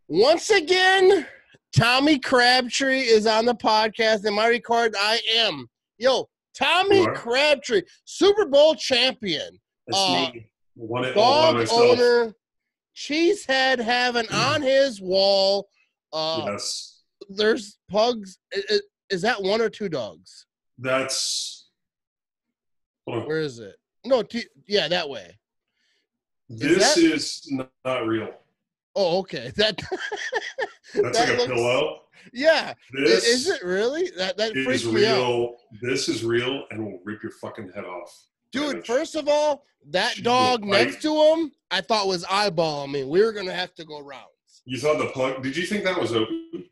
Once again, Tommy Crabtree is on the podcast. Am I recording? I am. Yo, Tommy Crabtree, Super Bowl champion. That's me. Won it all Dog by myself. owner, cheesehead having on his wall. Yes. There's pugs. Is that one or two dogs? That's. Where is it? No, yeah, that way. This is not real. Oh, okay. That's like a pillow. Yeah. This is it really? That freaks me out. This is real and will rip your fucking head off. Dude, first of all, that dog next to him, I thought was eyeballing me. We were going to have to go rounds. You thought the pug? Did you think that was open?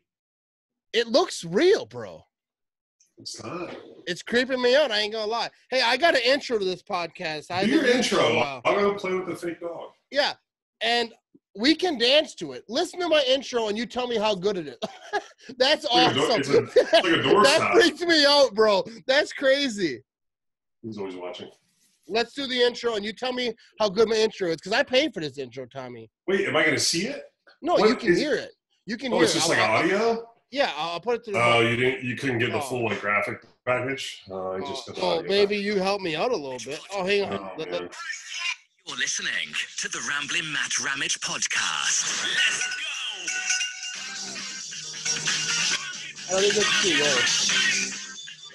It looks real, bro. It's not. It's creeping me out. I ain't going to lie. Hey, I got an intro to this podcast. Do your intro. I'll go play with the fake dog. Yeah, and we can dance to it. Listen to my intro, and you tell me how good it is. That's awesome. It's like a door That stop. freaks me out, bro. That's crazy. He's always watching. Let's do the intro, and you tell me how good my intro is, because I paid for this intro, Tommy. Wait, am I going to see it? No, you can hear it. You can hear it. It's just like audio? Yeah, I'll put it to the you couldn't get the full like graphic package? Just got the audio maybe you help me out a little bit. Oh, hang on. You're listening to the Ramblin' Matt Ramage podcast. Let's I go! don't think that's too low.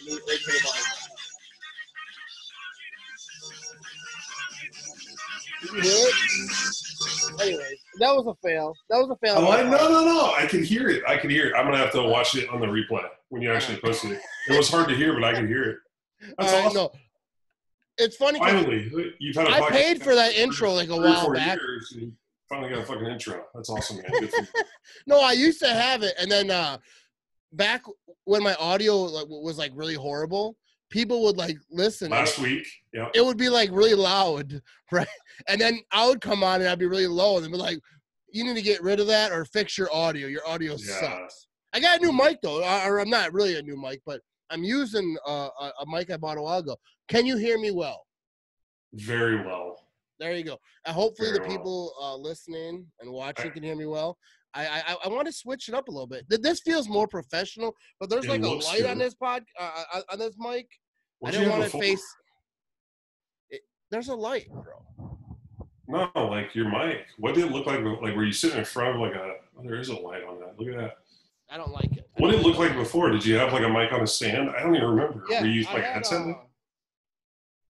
Let me wait for the volume. Did you hear it? Anyways, that was a fail. No. I can hear it. I'm going to have to watch it on the replay when you actually post it. It was hard to hear, but I can hear it. That's awesome. No. It's funny. Finally, you've had a I paid for that intro like a while back. Years, and you finally got a fucking intro. That's awesome, man. Good for you. No, I used to have it, and then back when my audio was like really horrible, people would like listen. Last week, yeah, it would be like really loud, right? And then I would come on and I'd be really low, and they'd be like, "You need to get rid of that or fix your audio. Your audio sucks." I got a new mic though, or I'm not really a new mic, but I'm using a mic I bought a while ago. Can you hear me well? Very well. There you go. Hopefully the people listening and watching can hear me well. I want to switch it up a little bit. This feels more professional, but there's like a light on this on this mic. I didn't want to face. There's a light, bro. No, like your mic. What did it look like? Like were you sitting in front of like a? Oh, there is a light on that. Look at that. I don't like it. What did it look like before? Did you have like a mic on a stand? I don't even remember. Yeah, were you using like a headset?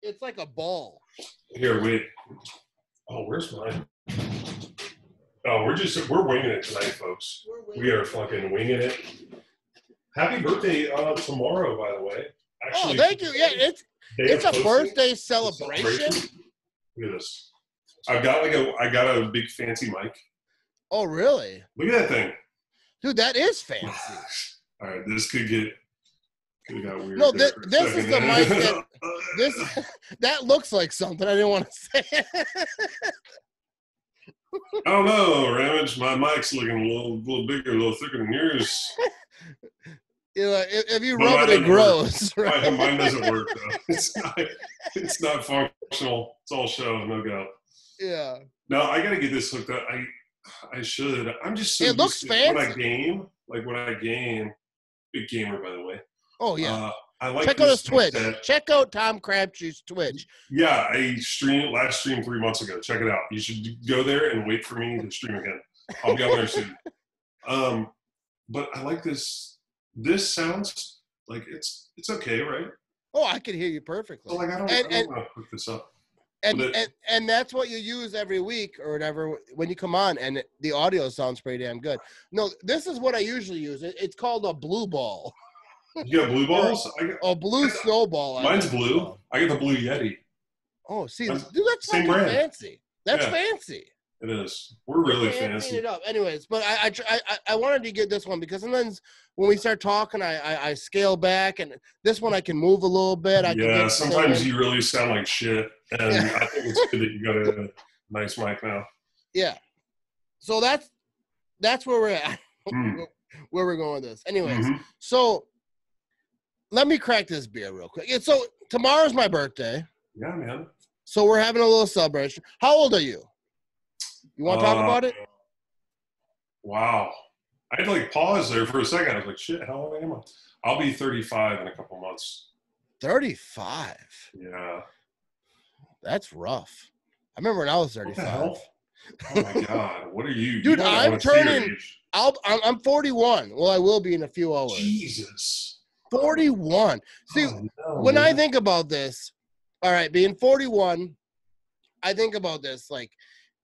It's like a ball. Here, wait. Oh, where's mine? Oh, we're winging it tonight, folks. We are fucking winging it. Happy birthday tomorrow, by the way. Actually, thank you. Yeah, it's a birthday celebration. Look at this. I got a big fancy mic. Oh, really? Look at that thing. Dude, that is fancy. All right, this could have got weird. No, this is the mic that looks like something. I didn't want to say. I don't know, Ramage. My mic's looking a little bigger, a little thicker than yours. If you rub it, it grows. Right? Mine doesn't work though. It's not functional. It's all show, no go. Yeah. No, I gotta get this hooked up. I should. I'm just so it looks fancy. When I game, big gamer by the way. Oh yeah. I like check out his Twitch. Check out Tom Crabtree's Twitch. Yeah, I last stream 3 months ago. Check it out. You should go there and wait for me to stream again. I'll be on there soon. But I like this. This sounds like it's okay, right? Oh, I can hear you perfectly. So like I don't want to hook this up. And that's what you use every week or whatever when you come on, and the audio sounds pretty damn good. No, this is what I usually use. It's called a blue ball. You got blue balls? Blue snowball. Mine's blue. I get the Blue Yeti. Oh, see, dude, that's fucking fancy. That's fancy. It is. We're really fancy. It up. Anyways, but I wanted to get this one because sometimes when we start talking, I scale back, and this one I can move a little bit. Sometimes you really sound like shit, and I think it's good that you got a nice mic now. Yeah. So that's where we're at. Where we're going with this. Anyways, so let me crack this beer real quick. So tomorrow's my birthday. Yeah, man. So we're having a little celebration. How old are you? You want to talk about it? Wow. I had to pause there for a second. I was like, shit, how old am I? I'll be 35 in a couple months. 35? Yeah. That's rough. I remember when I was 35. What the hell? Oh my God. What are you? Dude, you I'm turning, I'm 41. Well, I will be in a few hours. Jesus. 41. See, when I think about this, all right, being 41, I think about this.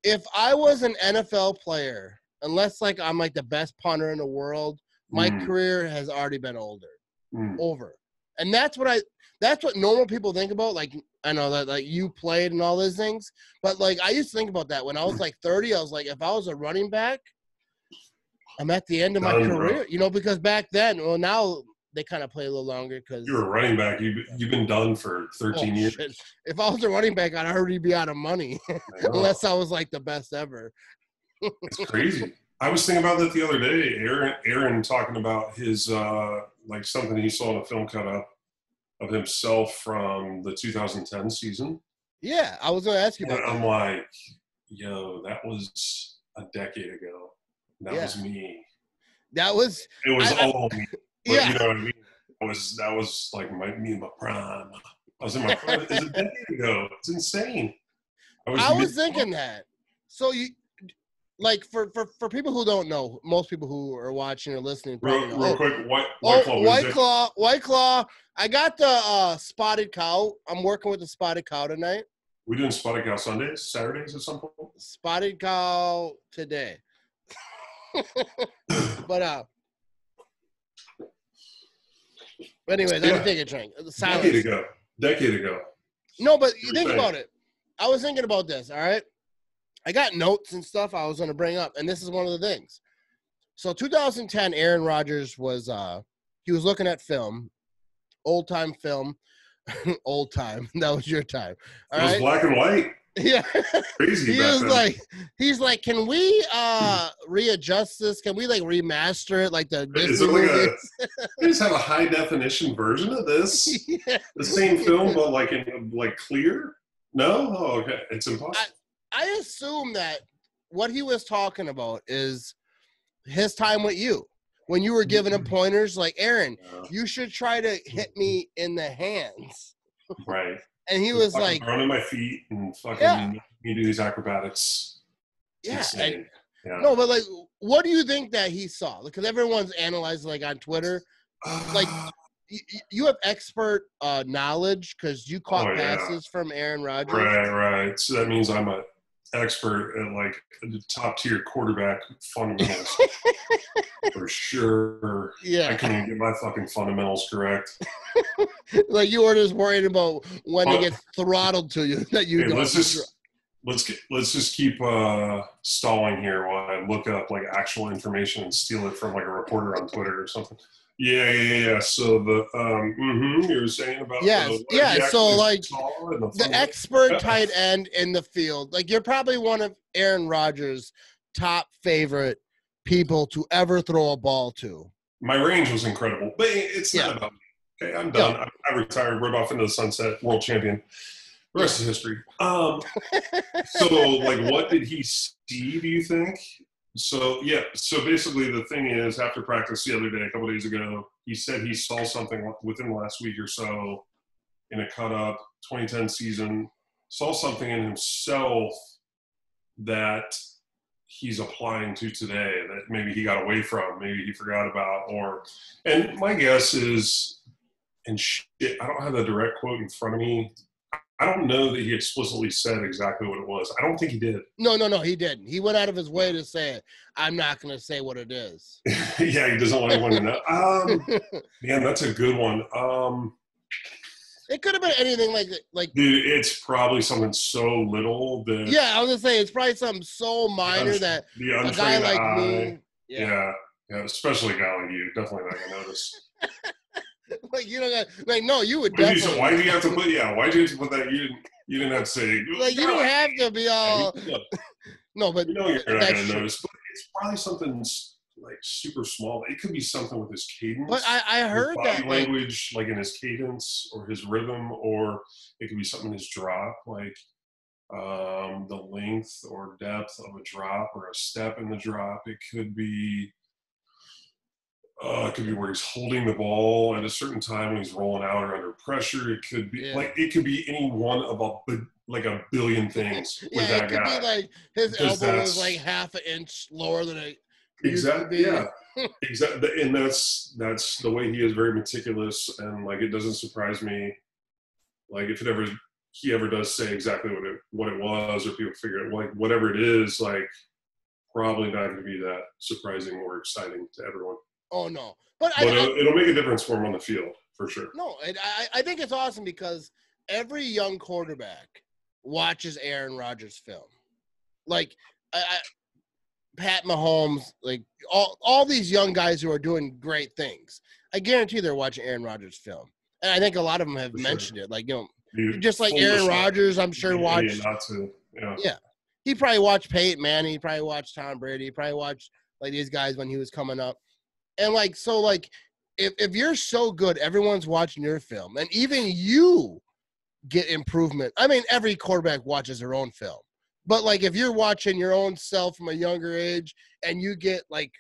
If I was an NFL player, unless I'm the best punter in the world, my career has already been over. And that's what normal people think about. I know that you played and all those things, but I used to think about that when I was 30. I was like, if I was a running back, I'm at the end of my career, because back then, well, now they kind of play a little longer because you're a running back. You've been done for 13 years. Shit. If I was a running back, I'd already be out of money unless I was the best ever. It's crazy. I was thinking about that the other day. Aaron talking about his something he saw in a film cut up of himself from the 2010 season. Yeah, I was going to ask you about that. I'm like, yo, that was a decade ago. That was me. It was all me. But yeah. You know what I mean? That was me in my prime. I was in my prime. It's a decade ago. It's insane. I was thinking that. So you for people who don't know, most people who are watching or listening probably know. Real quick, White Claw. White Claw. I got the Spotted Cow. I'm working with the Spotted Cow tonight. We doing Spotted Cow Sundays, Saturdays at some point? Spotted Cow today. But anyways, I didn't take a drink. Decade ago. No, but you think about it. I was thinking about this, all right? I got notes and stuff I was going to bring up, and this is one of the things. So 2010, Aaron Rodgers was he was looking at film, old-time film. Old time. That was your time. All right? It was black and white. Yeah. Crazy. He's like, can we readjust this? Can we remaster it like the Disney movies? They just have a high definition version of this? Yeah. The same film, but in clear? No? Oh, okay. It's impossible. I assume that what he was talking about is his time with you. When you were giving him pointers Aaron, you should try to hit me in the hands. Right. And he was running my feet and fucking me do these acrobatics. It's insane. No, but what do you think that he saw? Because everyone's analyzed on Twitter. You have expert knowledge because you caught passes from Aaron Rodgers. Right. So that means I'm an expert at the top tier quarterback fundamentals. For sure. Yeah. I can't even get my fucking fundamentals correct. You were just worried about when they get throttled to you that you don't. Let's just keep stalling here while I look up actual information and steal it from a reporter on Twitter or something. Yeah. So you were saying about so the expert tight end in the field. You're probably one of Aaron Rodgers' top favorite people to ever throw a ball to. My range was incredible, but it's not about me. Okay, I'm done. Yeah. I retired, rode off into the sunset, world champion. The rest is history. So what did he see, do you think? So basically the thing is, after practice the other day, a couple days ago, he said he saw something within the last week or so in a cut-up 2010 season, saw something in himself that he's applying to today that maybe he got away from, maybe he forgot about, and my guess is, and shit, I don't have the direct quote in front of me. I don't know that he explicitly said exactly what it was. I don't think he did. No, he didn't. He went out of his way to say it. I'm not going to say what it is. Yeah, he doesn't want anyone to know. Man, that's a good one. It could have been anything like. Dude, it's probably something so little that. Yeah, I was gonna say it's probably something so minor that a guy like me. Yeah, especially a guy like you, definitely not gonna notice. You don't got no, you would definitely. Why do you have to put? Yeah, why did you have to put that? You didn't have to say. You don't have to be all. No, but you're not gonna notice. But it's probably something super small. It could be something with his cadence. But I heard his body that language, in his cadence or his rhythm, or it could be something in his drop. the length or depth of a drop or a step in the drop. It could be where he's holding the ball at a certain time when he's rolling out or under pressure. It could be it could be any one of a billion things with that guy. It could be like his elbow was like half an inch lower than it used to be. Yeah, exactly. And that's the way he is, very meticulous, and like it doesn't surprise me. Like if he ever does say exactly what it was, or people figure it, like whatever it is, like probably not going to be that surprising or exciting to everyone. Oh no, but it'll make a difference for him on the field for sure. No, I think it's awesome because every young quarterback watches Aaron Rodgers' film. Like Pat Mahomes, like all these young guys who are doing great things. I guarantee they're watching Aaron Rodgers' film, and I think a lot of them have mentioned it. Like just like Aaron Rodgers, I'm sure watched. Not to, yeah, he probably watched Peyton Manning. He probably watched Tom Brady. He probably watched like these guys when he was coming up. And like, so like, if you're so good, everyone's watching your film, and even you get improvement. I mean, every quarterback watches their own film, but like, if you're watching your own self from a younger age, and you get like,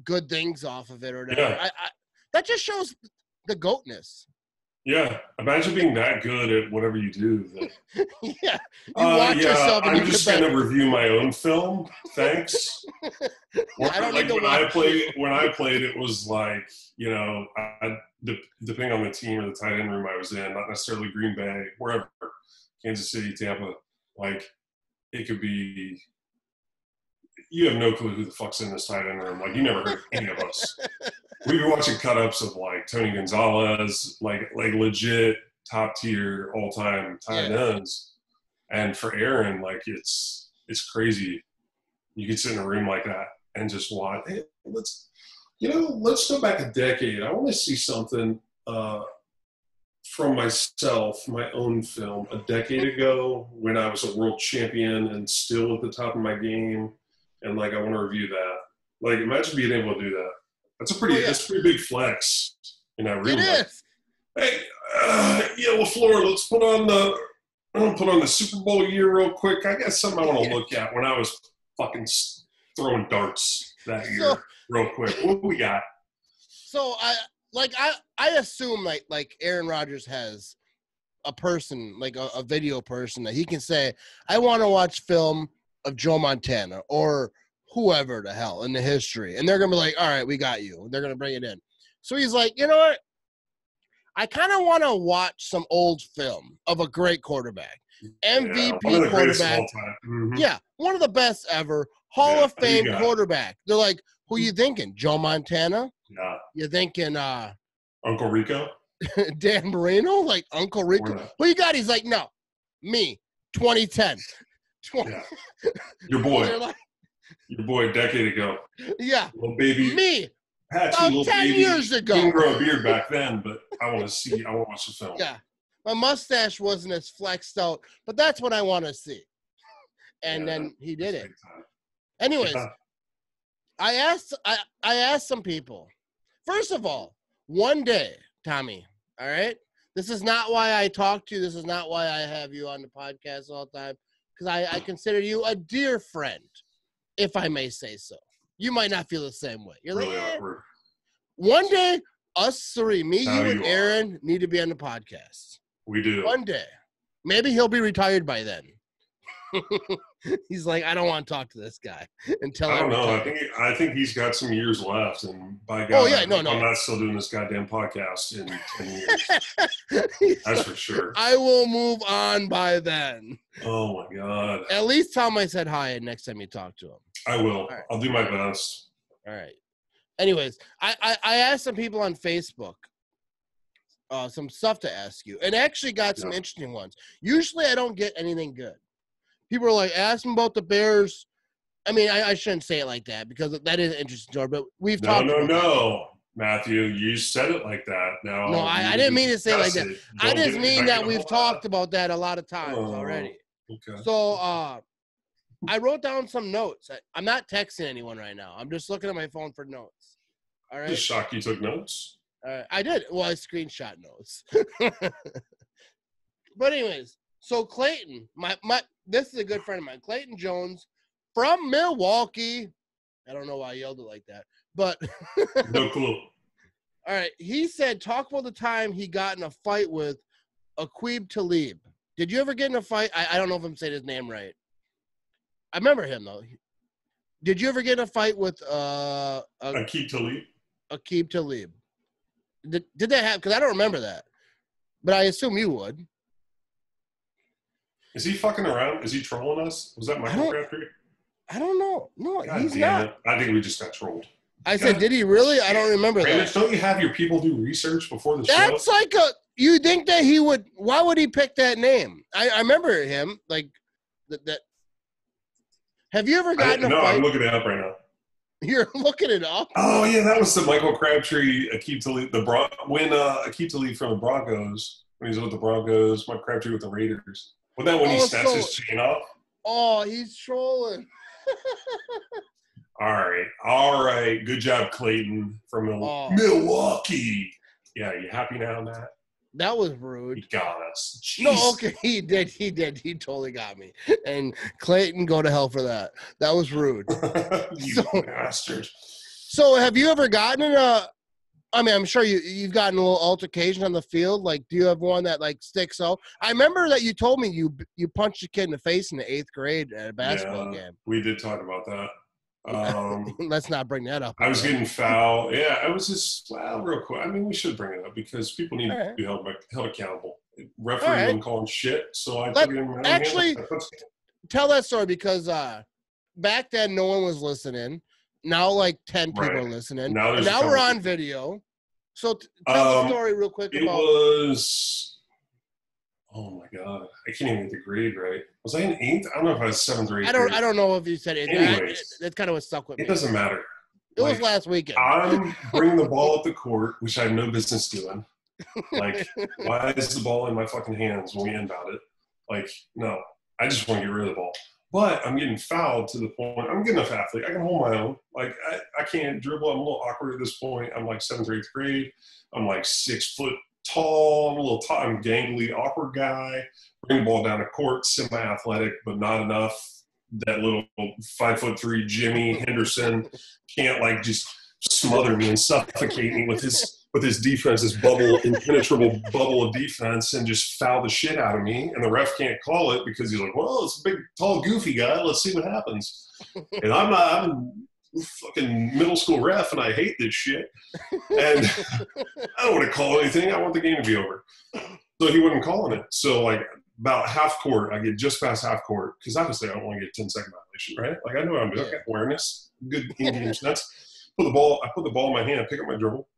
good things off of it or whatever, I that just shows the goatness. Yeah, imagine being that good at whatever you do. Yeah, you watch yourself. And I'm just going to review my own film. Thanks. I don't like when I played, it was like depending on the team or the tight end room I was in, not necessarily Green Bay, wherever, Kansas City, Tampa. Like it could be. You have no clue who the fuck's in this tight end room. Like you never heard any of us. We've been watching cut-ups of like Tony Gonzalez, like legit top tier all time tight ends, and for Aaron, like it's crazy. You can sit in a room like that and just watch. Hey, let's go back a decade. I want to see something from myself, my own film, a decade ago when I was a world champion and still at the top of my game, and like I want to review that. Like imagine being able to do that. That's a pretty big flex in that room. It is. Hey, LaFleur, let's put on the Super Bowl year real quick. I got something I want to look at when I was fucking throwing darts that year real quick. What do we got? So I assume like Aaron Rodgers has a person, like a video person that he can say, I want to watch film of Joe Montana or whoever the hell in the history. And they're going to be like, all right, we got you. They're going to bring it in. So he's like, you know what? I kind of want to watch some old film of a great quarterback. MVP quarterback. Mm-hmm. Yeah, one of the best ever. Hall of Fame quarterback. They're like, who you thinking? Joe Montana? Yeah. You thinking Uncle Rico? Dan Marino? Like Uncle Rico? Who you got? He's like, no, me, 2010. Yeah. Your boy. Your boy a decade ago. Yeah. Little baby. Me. Patchy about little 10 baby. years ago. Didn't grow a beard back then, but I want to watch the film. Yeah. My mustache wasn't as flexed out, but that's what I want to see. And then he did it. Anyways, I asked some people. First of all, one day, Tommy, all right? This is not why I talk to you. This is not why I have you on the podcast all the time, because I consider you a dear friend, if I may say so. You might not feel the same way. You're really like, awkward. One day, us three, me, you, and Aaron, need to be on the podcast. We do. One day. Maybe he'll be retired by then. He's like, I don't want to talk to this guy until I don't know. I think he's got some years left, and by God, I'm not still doing this goddamn podcast in 10 years. That's for sure. I will move on by then. Oh my God! At least tell him I said hi next time you talk to him. I will. Right. I'll do my best. All right. Anyways, I asked some people on Facebook some stuff to ask you, and actually got some interesting ones. Usually, I don't get anything good. People are like, ask them about the Bears. I mean, I shouldn't say it like that because that is an interesting story, but we've talked about that. Matthew, you said it like that. No, I didn't mean to say it like that. I just mean that we've talked about that a lot of times already. Okay. So I wrote down some notes. I'm not texting anyone right now. I'm just looking at my phone for notes. All right. Just shocked you took notes. I did. Well, I screenshot notes. But anyways, So Clayton, this is a good friend of mine, Clayton Jones from Milwaukee. I don't know why I yelled it like that, but no clue. All right. He said, talk about the time he got in a fight with Aqib Talib. Did you ever get in a fight? I don't know if I'm saying his name right. I remember him, though. Did you ever get in a fight with Aqib Talib? Aqib Talib. Did that happen? Because I don't remember that. But I assume you would. Is he fucking around? Is he trolling us? Was that Michael Crabtree? I don't know. No, God he's damn not. It. I think we just got trolled. I said, did he really? I don't remember that. Don't you have your people do research before the show? That's like you think that he would, why would he pick that name? I remember him, like, that. Have you ever gotten a fight? No, I'm looking it up right now. You're looking it up? Oh, yeah, that was the Michael Crabtree, Aqib Talib, when Aqib Talib from the Broncos, when he's with the Broncos, Mike Crabtree with the Raiders. Was that when he snatched his chain off? Oh, he's trolling. All right. Good job, Clayton from Milwaukee. Yeah, you happy now, Matt? That was rude. He got us. Jeez. No, okay, he did. He totally got me. And Clayton, go to hell for that. That was rude. You bastard. So have you ever gotten in I'm sure you've gotten a little altercation on the field. Like, do you have one that, like, sticks out? I remember that you told me you punched a kid in the face in the 8th grade at a basketball game. We did talk about that. Let's not bring that up. I was getting foul. Yeah, I was just real quick. I mean, we should bring it up because people need to be held accountable. Referee wasn't calling shit, so I took it in my own actually tell that story because back then no one was listening. Now like 10 people are listening. Now we're on video. So tell the story real quick. It was. Oh my God! I can't even get the grade right. Was I in 8th? I don't know if I was 7th or 8th. I don't know if you said 8th. Anyways, that's kind of what stuck with me. It doesn't matter. It was last weekend. I'm bringing the ball up the court, which I have no business doing. Like, why is the ball in my fucking hands when we inbound it? Like, no. I just want to get rid of the ball. But I'm getting fouled to the point. I'm a good enough athlete. I can hold my own. Like, I can't dribble. I'm a little awkward at this point. I'm like 7th or 8th grade. I'm like 6 foot tall. I'm a little tall. I'm gangly, awkward guy. Bring the ball down the court, semi-athletic, but not enough. That little 5'3" Jimmy Henderson can't like just smother me and suffocate me with his defense, this impenetrable bubble of defense, and just foul the shit out of me. And the ref can't call it because he's like, well, it's a big, tall, goofy guy. Let's see what happens. And I'm a fucking middle school ref, and I hate this shit. And I don't want to call anything. I want the game to be over. So he wasn't calling it. So like about half court, I get just past half court because obviously I don't want to get 10-second violation, right? Like I know what I'm doing. I got awareness, good in-game sense. I put the ball in my hand, pick up my dribble.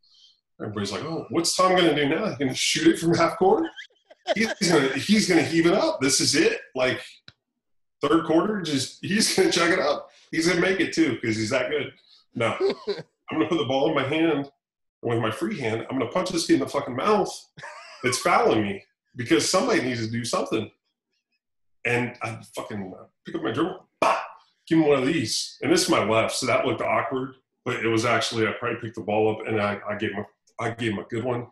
Everybody's like, "Oh, what's Tom going to do now? He's going to shoot it from half court? He's going to heave it up. This is it. Like third quarter, he's going to chuck it up. He's going to make it too because he's that good. No, I'm going to put the ball in my hand, and with my free hand, I'm going to punch this kid in the fucking mouth. It's fouling me because somebody needs to do something. And I fucking pick up my dribble, give him one of these, and this is my left, so that looked awkward. But it was actually I probably picked the ball up and I gave him a good one.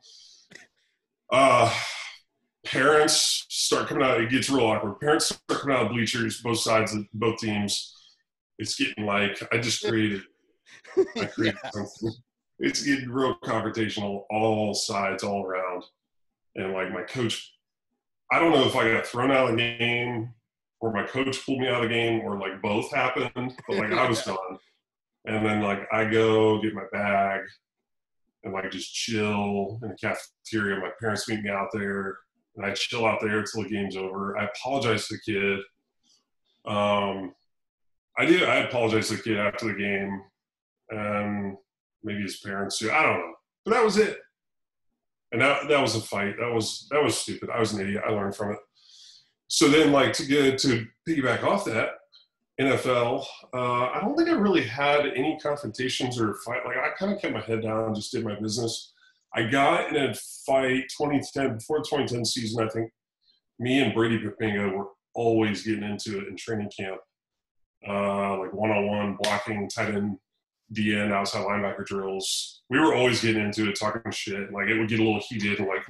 Parents start coming out. It gets real awkward. Parents start coming out of the bleachers, both sides of both teams. It's getting like I created something. It's getting real confrontational, all sides, all around. And like my coach, I don't know if I got thrown out of the game or my coach pulled me out of the game or like both happened, but like I was done. And then like I go get my bag and like just chill in the cafeteria. My parents meet me out there and I chill out there until the game's over. I apologize to the kid. I apologize to the kid after the game and maybe his parents too. I don't know. But that was it. And that was a fight. That was stupid. I was an idiot. I learned from it. So then like to piggyback off that, NFL, I don't think I really had any confrontations or fight. Like I kind of kept my head down and just did my business. I got in a fight before the 2010 season. I think me and Brady Papinga were always getting into it in training camp, like one-on-one blocking, tight end, DN, outside linebacker drills. We were always getting into it, talking shit. Like it would get a little heated, and like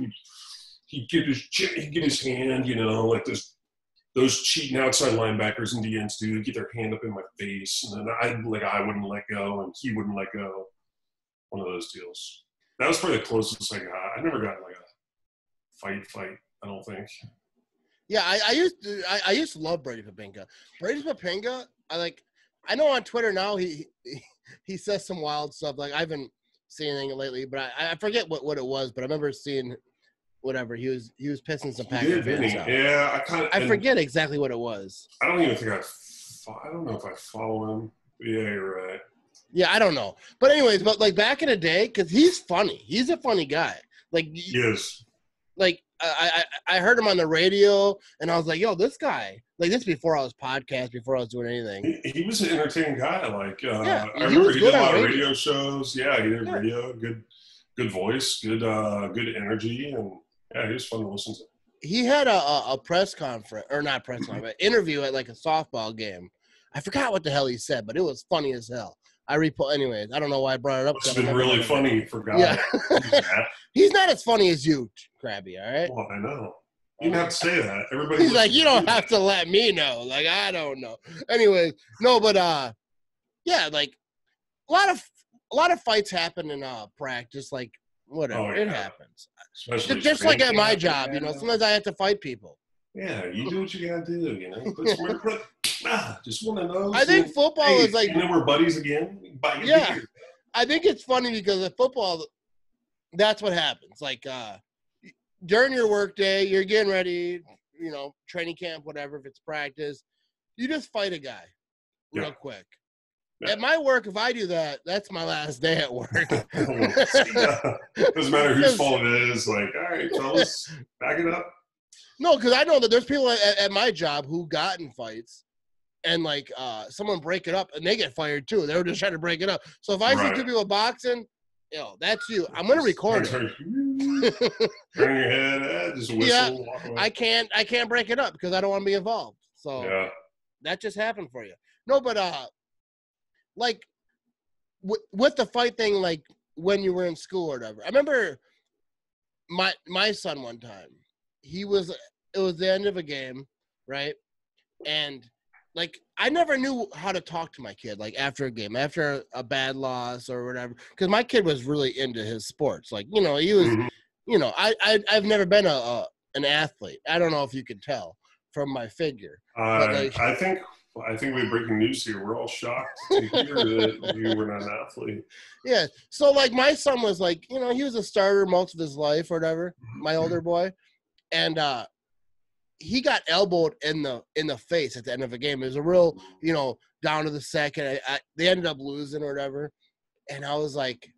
he'd get his hand, you know, like those cheating outside linebackers and DNs do. They'd get their hand up in my face, and then I wouldn't let go, and he wouldn't let go. One of those deals. That was probably the closest I got. I never got like a fight. I don't think. Yeah, I used to love Brady Papinga. Brady Papinga, I know on Twitter now he says some wild stuff. Like I haven't seen anything lately, but I forget what it was. But I remember seeing whatever he was pissing some Packer fans out. Yeah, I forget exactly what it was. I don't even think I don't know if I follow him. Yeah, you're right. Yeah, I don't know. But anyways, like back in the day, because he's funny. He's a funny guy. Like he is. Like I heard him on the radio, and I was like, "Yo, this guy!" Like this before I was podcast, before I was doing anything. He was an entertaining guy. Like yeah, I remember he did a lot of radio shows. Yeah, he did radio. Good voice, good energy, and yeah, he was fun to listen to. He had a press conference, or not press conference, interview at like a softball game. I forgot what the hell he said, but it was funny as hell. Anyways, I don't know why I brought it up. It's been really funny for God. Yeah. He's not as funny as you, Krabby, all right? Well, I know. You don't have to say that. Everybody. He's like, you don't have to let me know. Like, I don't know. Anyways, no, but yeah, like a lot of fights happen in practice, like whatever. It happens. Especially just like at my job, you know, sometimes I have to fight people. Yeah, you do what you gotta do, you know. Just one of those. I think football is like. And then we're buddies again. Yeah, I think it's funny because in football, that's what happens. Like during your work day, you're getting ready, you know, training camp, whatever. If it's practice, you just fight a guy real quick. Yeah. At my work, if I do that, that's my last day at work. Doesn't matter whose fault it is. Like, all right, fellas, back it up. No, because I know that there's people at my job who got in fights and, like, someone break it up, and they get fired, too. They were just trying to break it up. So if I see two people boxing, you know, that's you. I'm going to record it. Turn your head, just whistle. Yeah, walk away. I can't break it up because I don't want to be involved. So that just happened for you. No, but, like, with the fight thing, like, when you were in school or whatever, I remember my son one time. It was the end of a game, right? And like I never knew how to talk to my kid like after a game, after a bad loss or whatever, because my kid was really into his sports. Like, you know, he was, you know, I've never been an athlete. I don't know if you can tell from my figure. But like, I think we have breaking news here. We're all shocked to hear that you were not an athlete. Yeah. So like my son was like, you know, he was a starter most of his life or whatever, my older boy. And he got elbowed in the face at the end of a game. It was a real, you know, down to the second. They ended up losing or whatever. And I was like,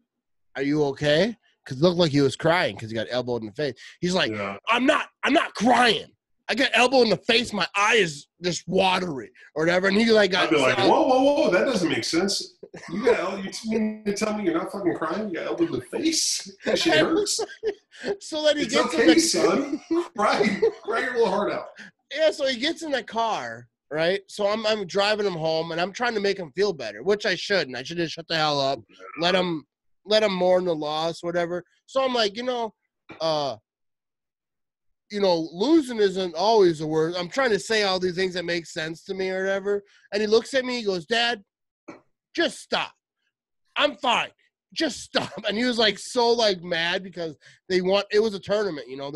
"Are you okay?" Because it looked like he was crying because he got elbowed in the face. He's like, I'm not crying. I got elbowed in the face. My eye is just watery or whatever." And he like got. I'd be like, whoa, that doesn't make sense. You mean to tell me you're not fucking crying? You got elbowed in the face. That shit hurts. So then he it's gets okay, son. Cry your little heart out. Yeah, so he gets in the car, right? So I'm driving him home, and I'm trying to make him feel better, which I shouldn't. I should just shut the hell up, let him mourn the loss, whatever. So I'm like, you know, losing isn't always the worst. I'm trying to say all these things that make sense to me or whatever. And he looks at me, he goes, "Dad, just stop. I'm fine. Just stop." And he was like so like mad because it was a tournament, you know,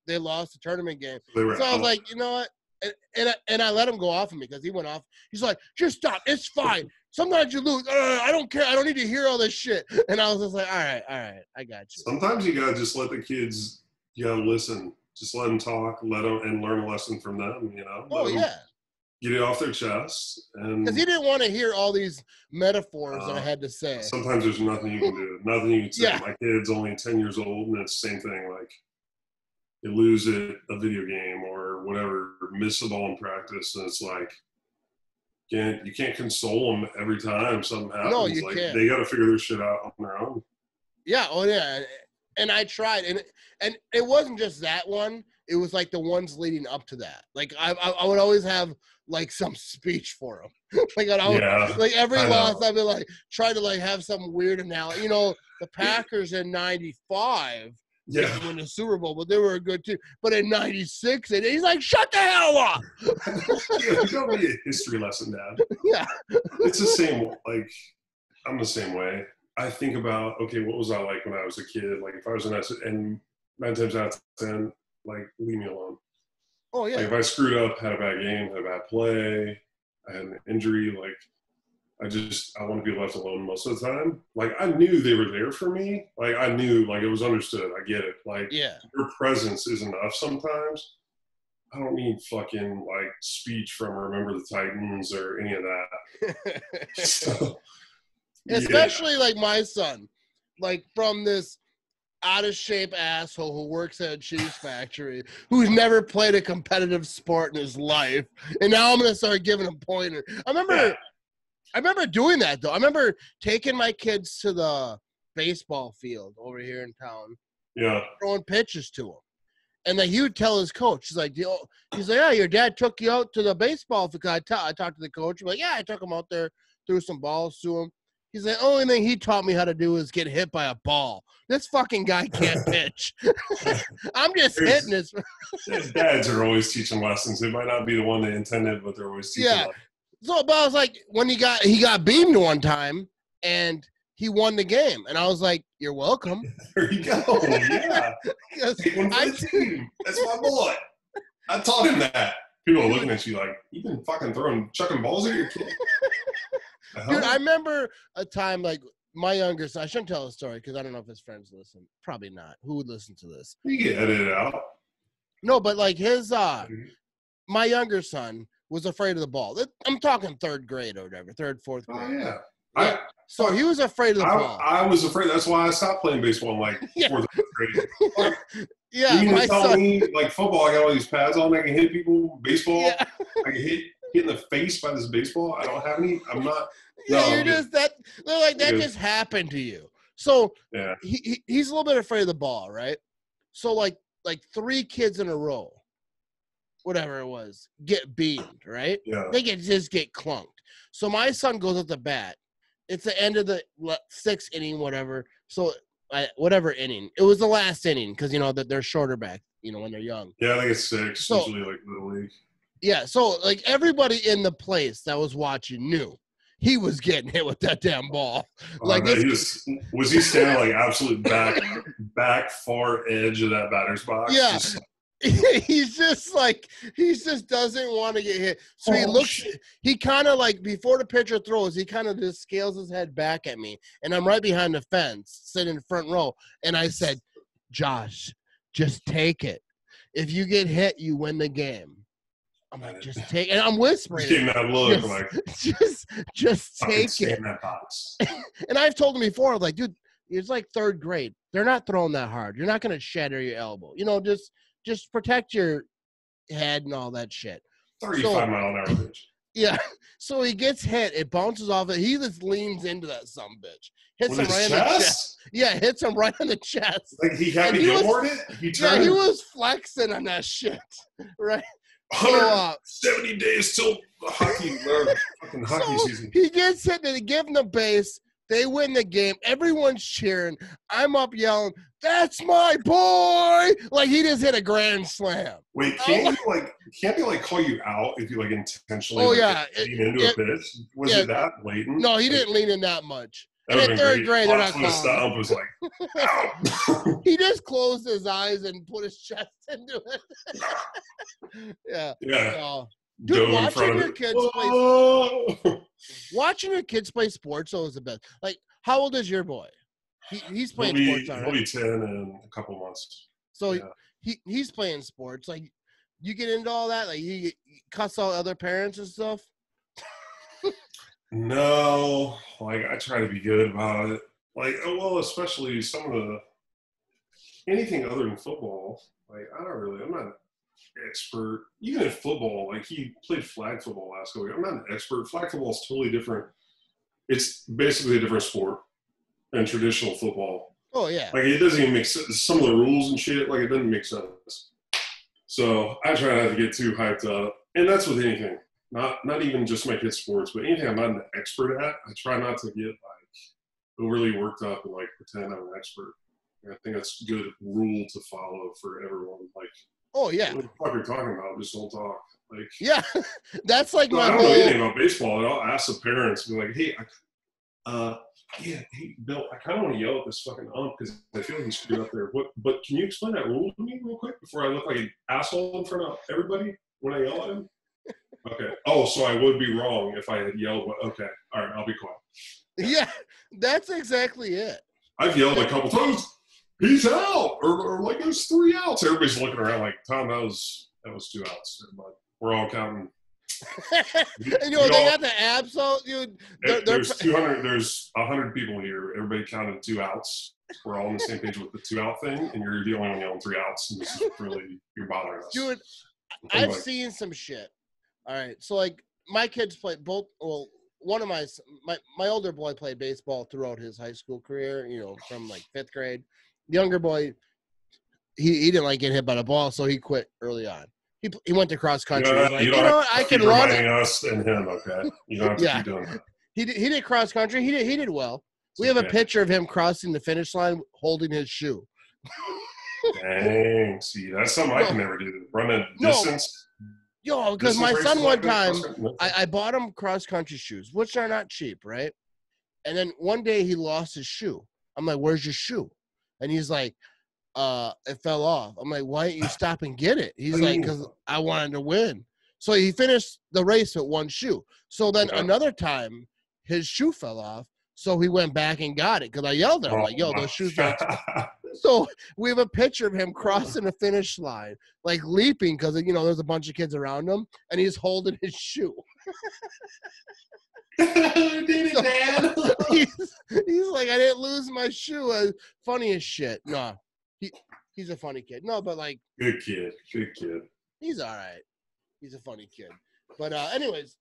they lost the tournament game. So I was like, you know what? And I let him go off of me because he went off. He's like, "Just stop. It's fine. Sometimes you lose. I don't care. I don't need to hear all this shit." And I was just like, all right, I got you. Sometimes you gotta just let the kids, you gotta listen. Just let them talk, and learn a lesson from them, you know. Oh, yeah. Get it off their chest. Because he didn't want to hear all these metaphors that I had to say. Sometimes there's nothing you can do. Nothing you can say. Yeah. My kid's only 10 years old, and it's the same thing. Like, you lose at a video game or whatever, miss a ball in practice, and it's like, you can't console them every time something happens. No, you like, can't. They got to figure their shit out on their own. Yeah, oh, yeah. And I tried, and it wasn't just that one. It was like the ones leading up to that. Like I would always have like some speech for them. Like like every loss, I'd be like try to like have some weird analogy. You know, the Packers in '95 didn't win the Super Bowl, but they were a good team. But in '96, and he's like, "Shut the hell up!" You don't need a history lesson, Dad. Yeah, it's the same. Like, I'm the same way. I think about, okay, what was I like when I was a kid? Like, if I was and 9 times out of 10, like, leave me alone. Oh yeah. Like, if I screwed up, had a bad game, had a bad play, I had an injury, like, I want to be left alone most of the time. Like, I knew they were there for me. Like, I knew, like, it was understood. I get it. Like, your presence is enough sometimes. I don't need fucking, like, speech from Remember the Titans or any of that. So, especially, like, my son. Like, from this out-of-shape asshole who works at a cheese factory, who's never played a competitive sport in his life. And now I'm going to start giving him pointers. I remember doing that, though. I remember taking my kids to the baseball field over here in town. Yeah. Throwing pitches to him. And then he would tell his coach, he's like, yeah, your dad took you out to the baseball field. I talked to the coach. I'm like, yeah, I took him out there, threw some balls to him. He's like, only thing he taught me how to do is get hit by a ball. This fucking guy can't pitch. I'm just hitting his. Dads are always teaching lessons. It might not be the one they intended, but they're always teaching lessons. So, but I was like, when he got beamed one time, and he won the game, and I was like, "You're welcome." There you go. Yeah, take one for the team. That's my boy. I taught him that. People are looking at you like, "You've been fucking chucking balls at your kid." Dude, I remember a time like my younger son. I shouldn't tell a story because I don't know if his friends listen. Probably not. Who would listen to this? You can edit it out. No, but like my younger son was afraid of the ball. I'm talking 3rd grade or whatever, 3rd, 4th grade. Oh, yeah. So he was afraid of the ball. I was afraid. That's why I stopped playing baseball in like 4th grade. Like, yeah, you mean to tell me, like, football, I got all these pads on, I can hit people. Baseball, I can hit in the face by this baseball. I don't have any. I'm not. Yeah, you're just that. They're like, that just happened to you. So he's a little bit afraid of the ball, right? So like 3 kids in a row, whatever it was, get beamed, right? Yeah. They just get clunked. So my son goes at the bat. It's the end of the 6th inning, whatever. So whatever inning. It was the last inning because, you know, that they're shorter back, you know, when they're young. Yeah, I think it's 6, usually like Little League. Yeah, so like everybody in the place that was watching knew he was getting hit with that damn ball. Like was he standing like absolute back far edge of that batter's box? Yeah. He just doesn't want to get hit. So he kind of like, before the pitcher throws, he kind of just scales his head back at me. And I'm right behind the fence, sitting in front row. And I said, Josh, just take it. If you get hit, you win the game. I'm like, just take it. And I'm whispering. Just that look, just take it. In that box. And I've told him before, like, dude, it's like 3rd grade. They're not throwing that hard. You're not going to shatter your elbow. You know, just protect your head and all that shit. 35-mile-an-hour pitch. Yeah. So he gets hit. It bounces off it. He just leans into that sumbitch. Hits him right in the chest. Yeah, hits him right in the chest. Like he had to get it? He was flexing on that shit. Right? 170 days till the fucking hockey season. He gets hit. They give him the base. They win the game. Everyone's cheering. I'm up yelling, "That's my boy!" Like he just hit a grand slam. Wait, can't they call you out if you like intentionally? Oh lean into a pitch? Was it that blatant? No, he didn't lean in that much. And in 3rd grade, they're not calling. The stomp was like, ow. He just closed his eyes and put his chest into it. Yeah. Dude, watching your kids play sports is the best. Like, how old is your boy? He's playing sports already. He'll be 10 in a couple months. So he's playing sports. Like, you get into all that? Like, he cuss out other parents and stuff? No, like I try to be good about it. Like, especially anything other than football. Like, I'm not an expert. Even in football, like he played flag football last week. I'm not an expert. Flag football is totally different. It's basically a different sport than traditional football. Oh yeah. Like it doesn't even make sense. Some of the rules and shit, like it doesn't make sense. So I try not to get too hyped up, and that's with anything. Not even just my kids' sports, but anything I'm not an expert at, I try not to get like overly worked up and like pretend I'm an expert. I think that's a good rule to follow for everyone. Like, oh yeah, what the fuck are you talking about? Just don't talk. Like, yeah, that's like my I don't whole. know anything about baseball, and I'll ask the parents, be like, hey, hey, Bill, I kind of want to yell at this fucking ump because I feel like he screwed up there. But can you explain that rule to me real quick before I look like an asshole in front of everybody when I yell at him? Okay. Oh, so I would be wrong if I had yelled. Okay. All right. I'll be quiet. Yeah, that's exactly it. I've yelled a couple times. He's out, or like there's 3 outs. Everybody's looking around like, Tom, that was 2 outs. But we're all counting. And they got the absol, dude. There's 200. There's 100 people here. Everybody counted 2 outs. We're all on the same page with the 2 out thing, and you're the only one yelling 3 outs. And this is really, you're bothering us, dude. I've seen some shit. All right, so like my kids play both. Well, one of my older boy played baseball throughout his high school career. From like 5th grade. The younger boy, he didn't like getting hit by the ball, so he quit early on. He went to cross country. He's like, what? I can run it. Us and him, okay? You don't have to keep doing that. He did cross country. He did well. We have a picture of him crossing the finish line holding his shoe. Dang, see, that's something I can never do. Run a distance. Yo, because my son one time, I bought him cross country shoes, which are not cheap, right? And then one day he lost his shoe. I'm like, where's your shoe? And he's like, it fell off. I'm like, why didn't you stop and get it? He's like, because I wanted to win. So he finished the race with 1 shoe. So then another time, his shoe fell off. So he went back and got it because I yelled at him, like, yo, those shoes are. So we have a picture of him crossing the finish line, like leaping because, there's a bunch of kids around him, and he's holding his shoe. He's like, I didn't lose my shoe. Funny as shit. No, he's a funny kid. No, but like. Good kid. He's all right. He's a funny kid. But anyways,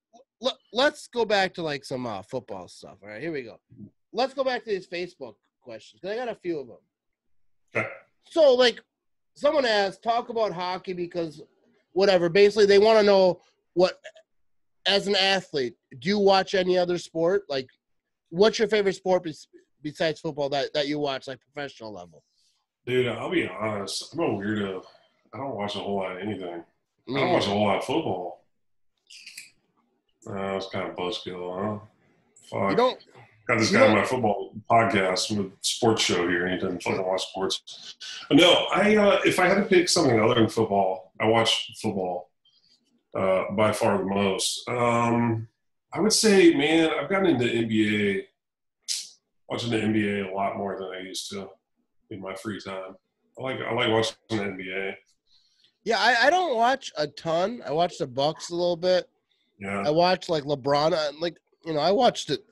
let's go back to like some football stuff. All right, here we go. Let's go back to these Facebook questions because I got a few of them. Okay. So, like, someone asked, talk about hockey because whatever. Basically, they want to know as an athlete, do you watch any other sport? Like, what's your favorite sport besides football that you watch, like, professional level? Dude, I'll be honest. I'm a weirdo. I don't watch a whole lot of anything. I don't watch a whole lot of football. It's kind of buzzkill, huh? Fuck. You don't. Got this guy on my football podcast with a sports show here, and he doesn't fucking watch sports. No, if I had to pick something other than football, I watch football by far the most. I would say, man, I've gotten into NBA, watching the NBA a lot more than I used to in my free time. I like watching the NBA. Yeah, I don't watch a ton. I watch the Bucks a little bit. Yeah. I watch like LeBron. I watched it.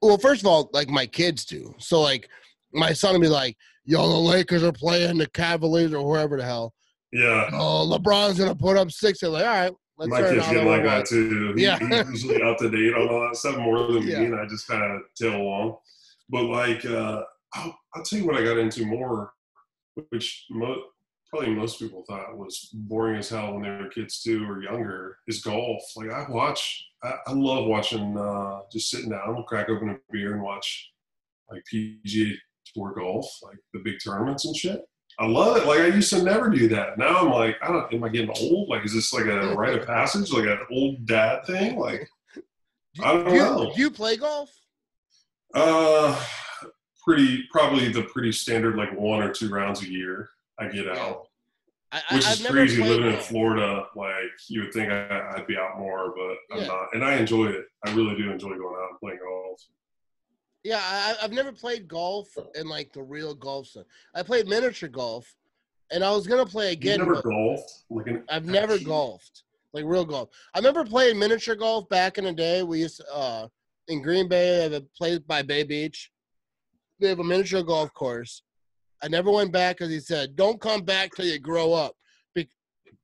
Well, first of all, like my kids do. So like my son will be like, yo, the Lakers are playing the Cavaliers or whoever the hell. Yeah. Oh, LeBron's going to put up 6. They're like, all right. Let's my kid's getting like that too. Yeah. He's usually up to date on all that stuff more than me, and I just kind of tail along. But like, I'll tell you what I got into more, which probably most people thought was boring as hell when they were kids too or younger, is golf. Like I love watching, just sitting down, crack open a beer and watch like PGA Tour golf, like the big tournaments and shit. I love it. Like I used to never do that. Now I'm like, am I getting old? Like, is this like a rite of passage, like an old dad thing? Like, I don't know. Do you play golf? Probably the pretty standard, like 1 or 2 rounds a year I get out. Which is I've crazy living in Florida. Like you would think I'd be out more, but I'm not. And I enjoy it. I really do enjoy going out and playing golf. Yeah, I've never played golf in like the real golf stuff. I played miniature golf, and I was gonna play again. You never golfed? I've never golfed, like real golf. I remember playing miniature golf back in the day. We used to, in Green Bay, I have a place by Bay Beach. They have a miniature golf course. I never went back because he said, "Don't come back till you grow up,"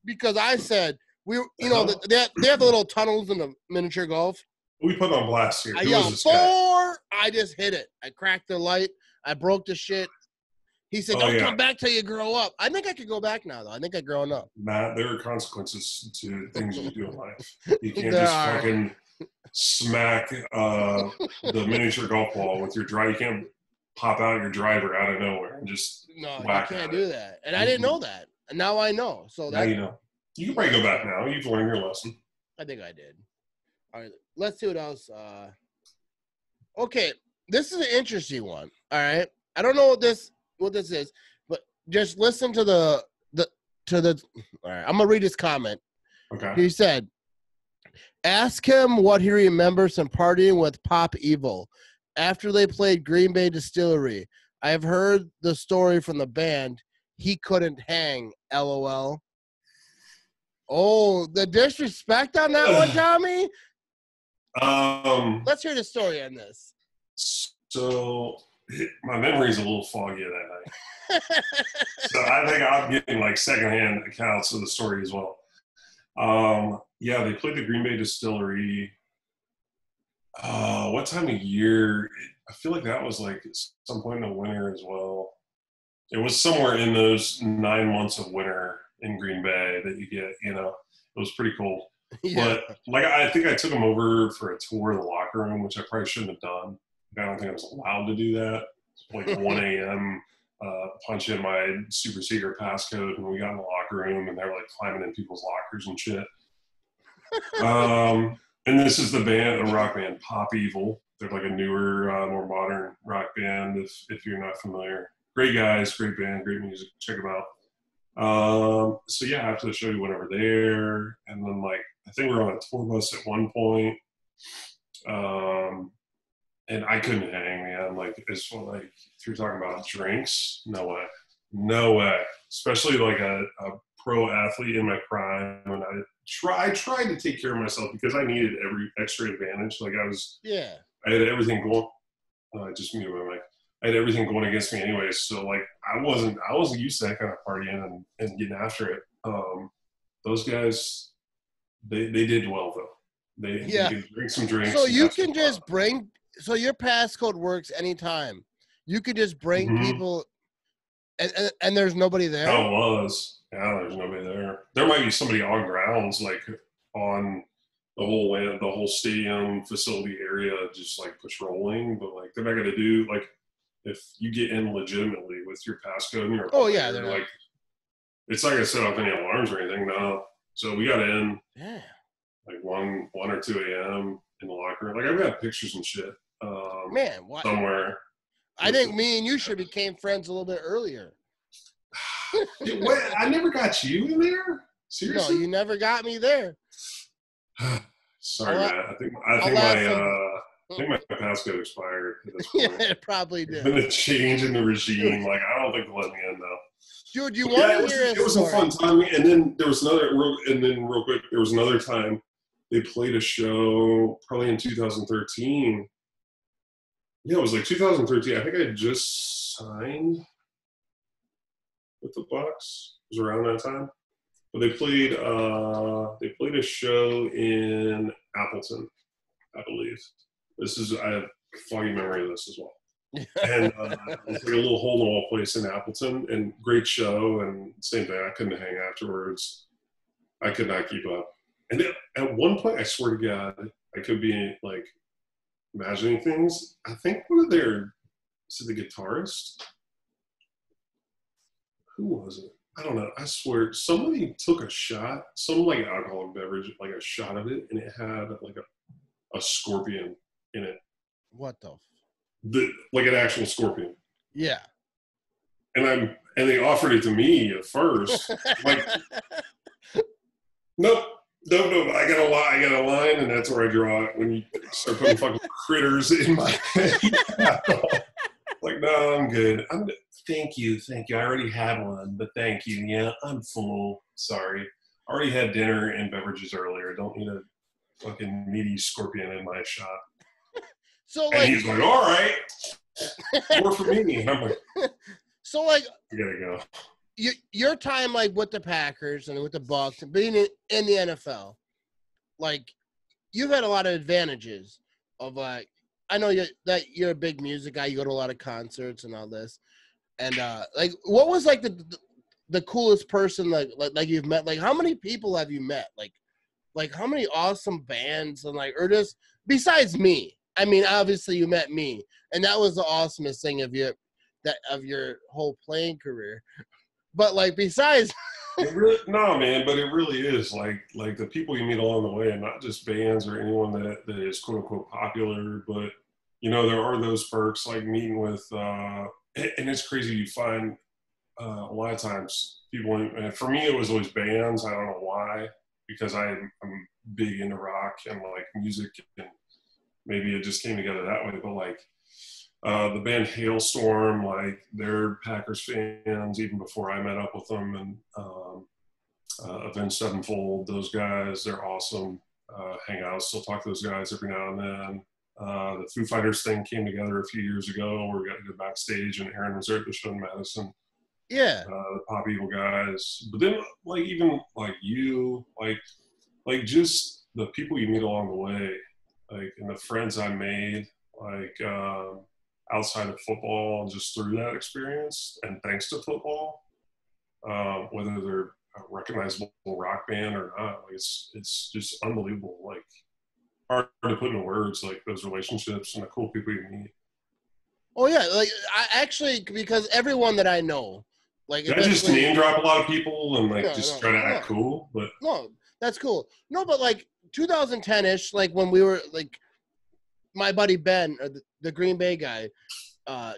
because I said they have the little tunnels in the miniature golf. We put on blast here. I yelled 4. I just hit it. I cracked the light. I broke the shit. He said, "Don't come back till you grow up." I think I could go back now, though. I think I've grown up. Matt, there are consequences to things you do in life. You can't just fucking smack the miniature golf ball with your drive. You can't pop out your driver out of nowhere and just whack. You can't do that. And I didn't know that. And now I know. So now you know. You can probably go back now. You've learned your lesson. I think I did. All right, let's see what else. Okay, this is an interesting one. All right, I don't know what this is, but just listen to the. All right, I'm gonna read his comment. Okay. He said, "Ask him what he remembers from partying with Pop Evil after they played Green Bay Distillery. I have heard the story from the band. He couldn't hang. LOL." Oh, the disrespect on that one, Tommy. Let's hear the story on this. So my memory's a little foggy that night. So I think I'm getting like secondhand accounts of the story as well. Yeah, they played the Green Bay Distillery. What time of year? I feel like that was like some point in the winter as well. It was somewhere in those 9 months of winter in Green Bay that you get, you know, it was pretty cold. Yeah. But like, I think I took them over for a tour of the locker room, which I probably shouldn't have done. I don't think I was allowed to do that. Like 1 a.m., punch in my super secret passcode, and we got in the locker room, and they were like climbing in people's lockers and shit. And this is the band, a rock band, Pop Evil. They're like a newer, more modern rock band. If you're not familiar, great guys, great band, great music. Check them out. So yeah, after the show, we went over there, and then like I think we were on a tour bus at one point. And I couldn't hang, man. Like, it's like, if you're talking about drinks, no way. No way. Especially like a pro athlete in my prime. And I tried to take care of myself because I needed every extra advantage. Like I had everything going. I just muted my mic. I had everything going against me anyway. So like, I wasn't used to that kind of partying and getting after it. Those guys, they did well though. They could drink some drinks. So you can just bring. So your passcode works anytime. You could just bring people, and there's nobody there. Oh, it was. Yeah, there's nobody there. There might be somebody on grounds, like on the whole stadium facility area, just like patrolling. But like they're not gonna do like if you get in legitimately with your passcode and your they're like it's not gonna set off any alarms or anything. No. So we got in. Yeah. Like 1 or 2 a.m. in the locker room. Like I've got pictures and shit. Man, what? Somewhere. I think me and you should became friends a little bit earlier. Wait, I never got you in there? Seriously? No, you never got me there. Sorry, man. I think my passcode expired at this point. Yeah, it probably did. There's been a change in the regime. Like I don't think they'll let me in though. Dude, you want to hear it was a fun time. And then there was real quick, there was another time they played a show probably in 2013. Yeah, it was like 2013. I think I had just signed with the Bucks. It was around that time. But they played a show in Appleton, I believe. I have a foggy memory of this as well. And it's like a little hole-in-the-wall place in Appleton, and great show, and same thing. I couldn't hang afterwards. I could not keep up. And then at one point, I swear to God, I could be like imagining things. I think one of the guitarist? Who was it? I don't know. I swear, somebody took a shot, some like alcoholic beverage, like a shot of it, and it had like a scorpion in it. What the? Like an actual scorpion. Yeah. And they offered it to me at first. Like, nope. No, I got a line, and that's where I draw it when you start putting fucking critters in my head. Like, no, I'm good. Thank you. I already had one, but thank you. Yeah, I'm full. Sorry. I already had dinner and beverages earlier. Don't need a fucking meaty scorpion in my shot. So and he's like, all right, more for me. I'm like, so like, I gotta go. Your time, like with the Packers and with the Bucks and being in the NFL, like you've had a lot of advantages of like, I know that you're a big music guy. You go to a lot of concerts and all this. And like, what was like the coolest person like you've met? Like, how many people have you met? Like how many awesome bands and like, or just besides me? I mean, obviously you met me, and that was the awesomest thing of your whole playing career. But like, besides, no, man, but it really is like the people you meet along the way, and not just bands or anyone that is quote unquote popular, but there are those perks like meeting with, and it's crazy. You find a lot of times people, and for me it was always bands. I don't know why, because I'm big into rock and like music, and maybe it just came together that way. But like the band Hailstorm, like they're Packers fans even before I met up with them, and Avenged Sevenfold, those guys, they're awesome. Hang out, still talk to those guys every now and then. The Foo Fighters thing came together a few years ago where we got to go backstage, and Aaron was there at the show in Madison. Yeah. The Pop Evil guys. But then, like, even like you, like just the people you meet along the way, like, and the friends I made, like, outside of football, just through that experience, and thanks to football, whether they're a recognizable rock band or not, like, it's just unbelievable. Like, hard to put into words, like those relationships and the cool people you meet. Oh yeah, like I actually, because everyone that I know, like, I just name drop a lot of people and like try to act cool, but no, that's cool. No, but like 2010-ish, like when we were like, my buddy Ben, or the Green Bay guy,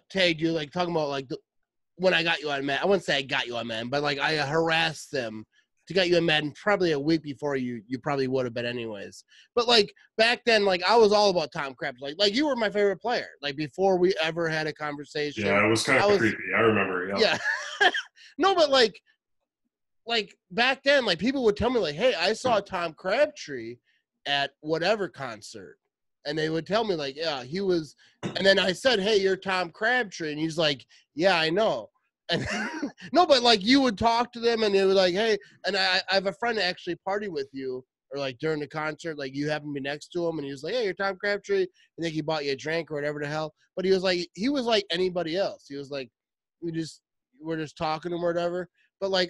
tagged you, like talking about like when I got you on Madden. I wouldn't say I got you on Madden, but like I harassed them to get you on Madden probably a week before you probably would have been anyways. But like back then, like I was all about Tom Crabtree. Like you were my favorite player. Like before we ever had a conversation. Yeah, it was kind of creepy. I remember. Yeah. No, but like back then, like people would tell me like, "Hey, I saw Tom Crabtree at whatever concert," and they would tell me like, "Yeah, he was." And then I said, "Hey, you're Tom Crabtree," and he's like, "Yeah, I know." And no, but like you would talk to them and they were like, "Hey," and I have a friend that actually party with you, or like during the concert, like you happen to be next to him, and he was like, "Hey, you're Tom Crabtree." I think he bought you a drink or whatever the hell. But he was like anybody else. He was like, we're just talking to him or whatever. But like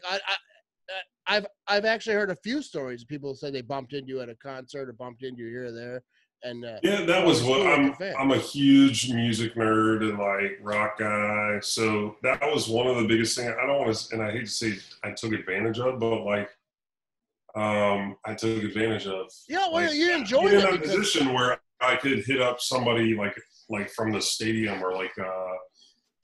I've actually heard a few stories of people say they bumped into you at a concert or bumped into you here or there. And yeah, that was what I'm a huge music nerd and like rock guy. So that was one of the biggest things. I don't want to, and I hate to say I took advantage of, but like I took advantage of. Yeah, well, like, you enjoyed it in that position where I could hit up somebody like from the stadium or like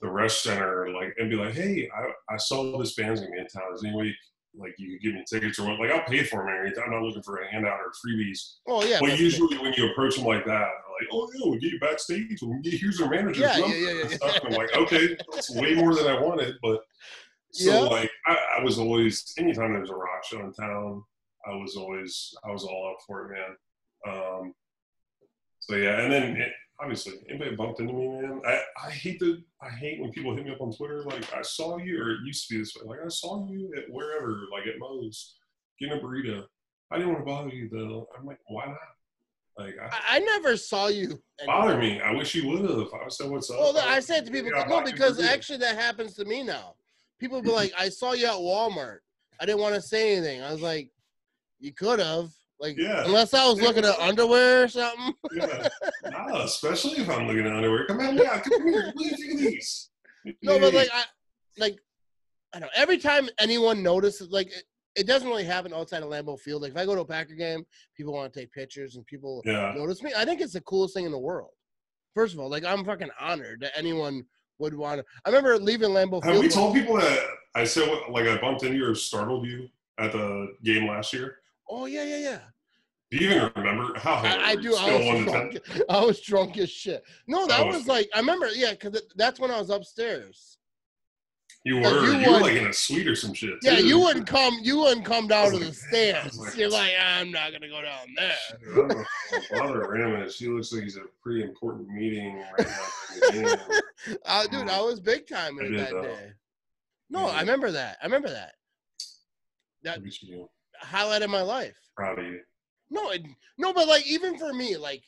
the rest center, like, and be like, "Hey, I saw this band's gonna be in town. Is anybody like you could give me tickets or what?" Like, I'll pay for them or anything. I'm not looking for a handout or freebies. Oh yeah. But usually when you approach them like that, they're like, "Oh yeah, we'll get you backstage. Here's our manager's number." And stuff. And I'm like, okay, that's way more than I wanted. But so like I was always, anytime there was a rock show in town, I was all up for it, man. So yeah, and then obviously, anybody bumped into me, man. I hate when people hit me up on Twitter, like, "I saw you," or it used to be this way, like, "I saw you at wherever, like at Moe's, getting a burrito. I didn't want to bother you though." I'm like, why not? Like, I never saw you bother me. I wish you would have. I said, "What's up?" Well, I said to people, no, because actually that happens to me now. People be like, "I saw you at Walmart. I didn't want to say anything." I was like, "You could have." Like, unless I was looking at underwear or something. Yeah. No, especially if I'm looking at underwear. Come on, yeah, come here. What do you think of these? No, but like, I don't know. Every time anyone notices, like, it doesn't really happen outside of Lambeau Field. Like, if I go to a Packer game, people want to take pictures and people notice me. I think it's the coolest thing in the world. First of all, like, I'm fucking honored that anyone would want to. I remember leaving Lambeau Field. Have we told people that I said, like, I bumped into you or startled you at the game last year? Oh, yeah. Do you even remember? How I do. I was drunk as shit. No, that was like, I remember, because that's when I was upstairs. You were like in a suite or some shit. Yeah, you wouldn't come down to the stands. You're like, I'm not gonna go down there. I don't know if my father ran it. She looks like he's a pretty important meeting right now. Dude, I was big time in that day. No, I remember that. That highlight of my life. Proud of you. No, but like even for me, like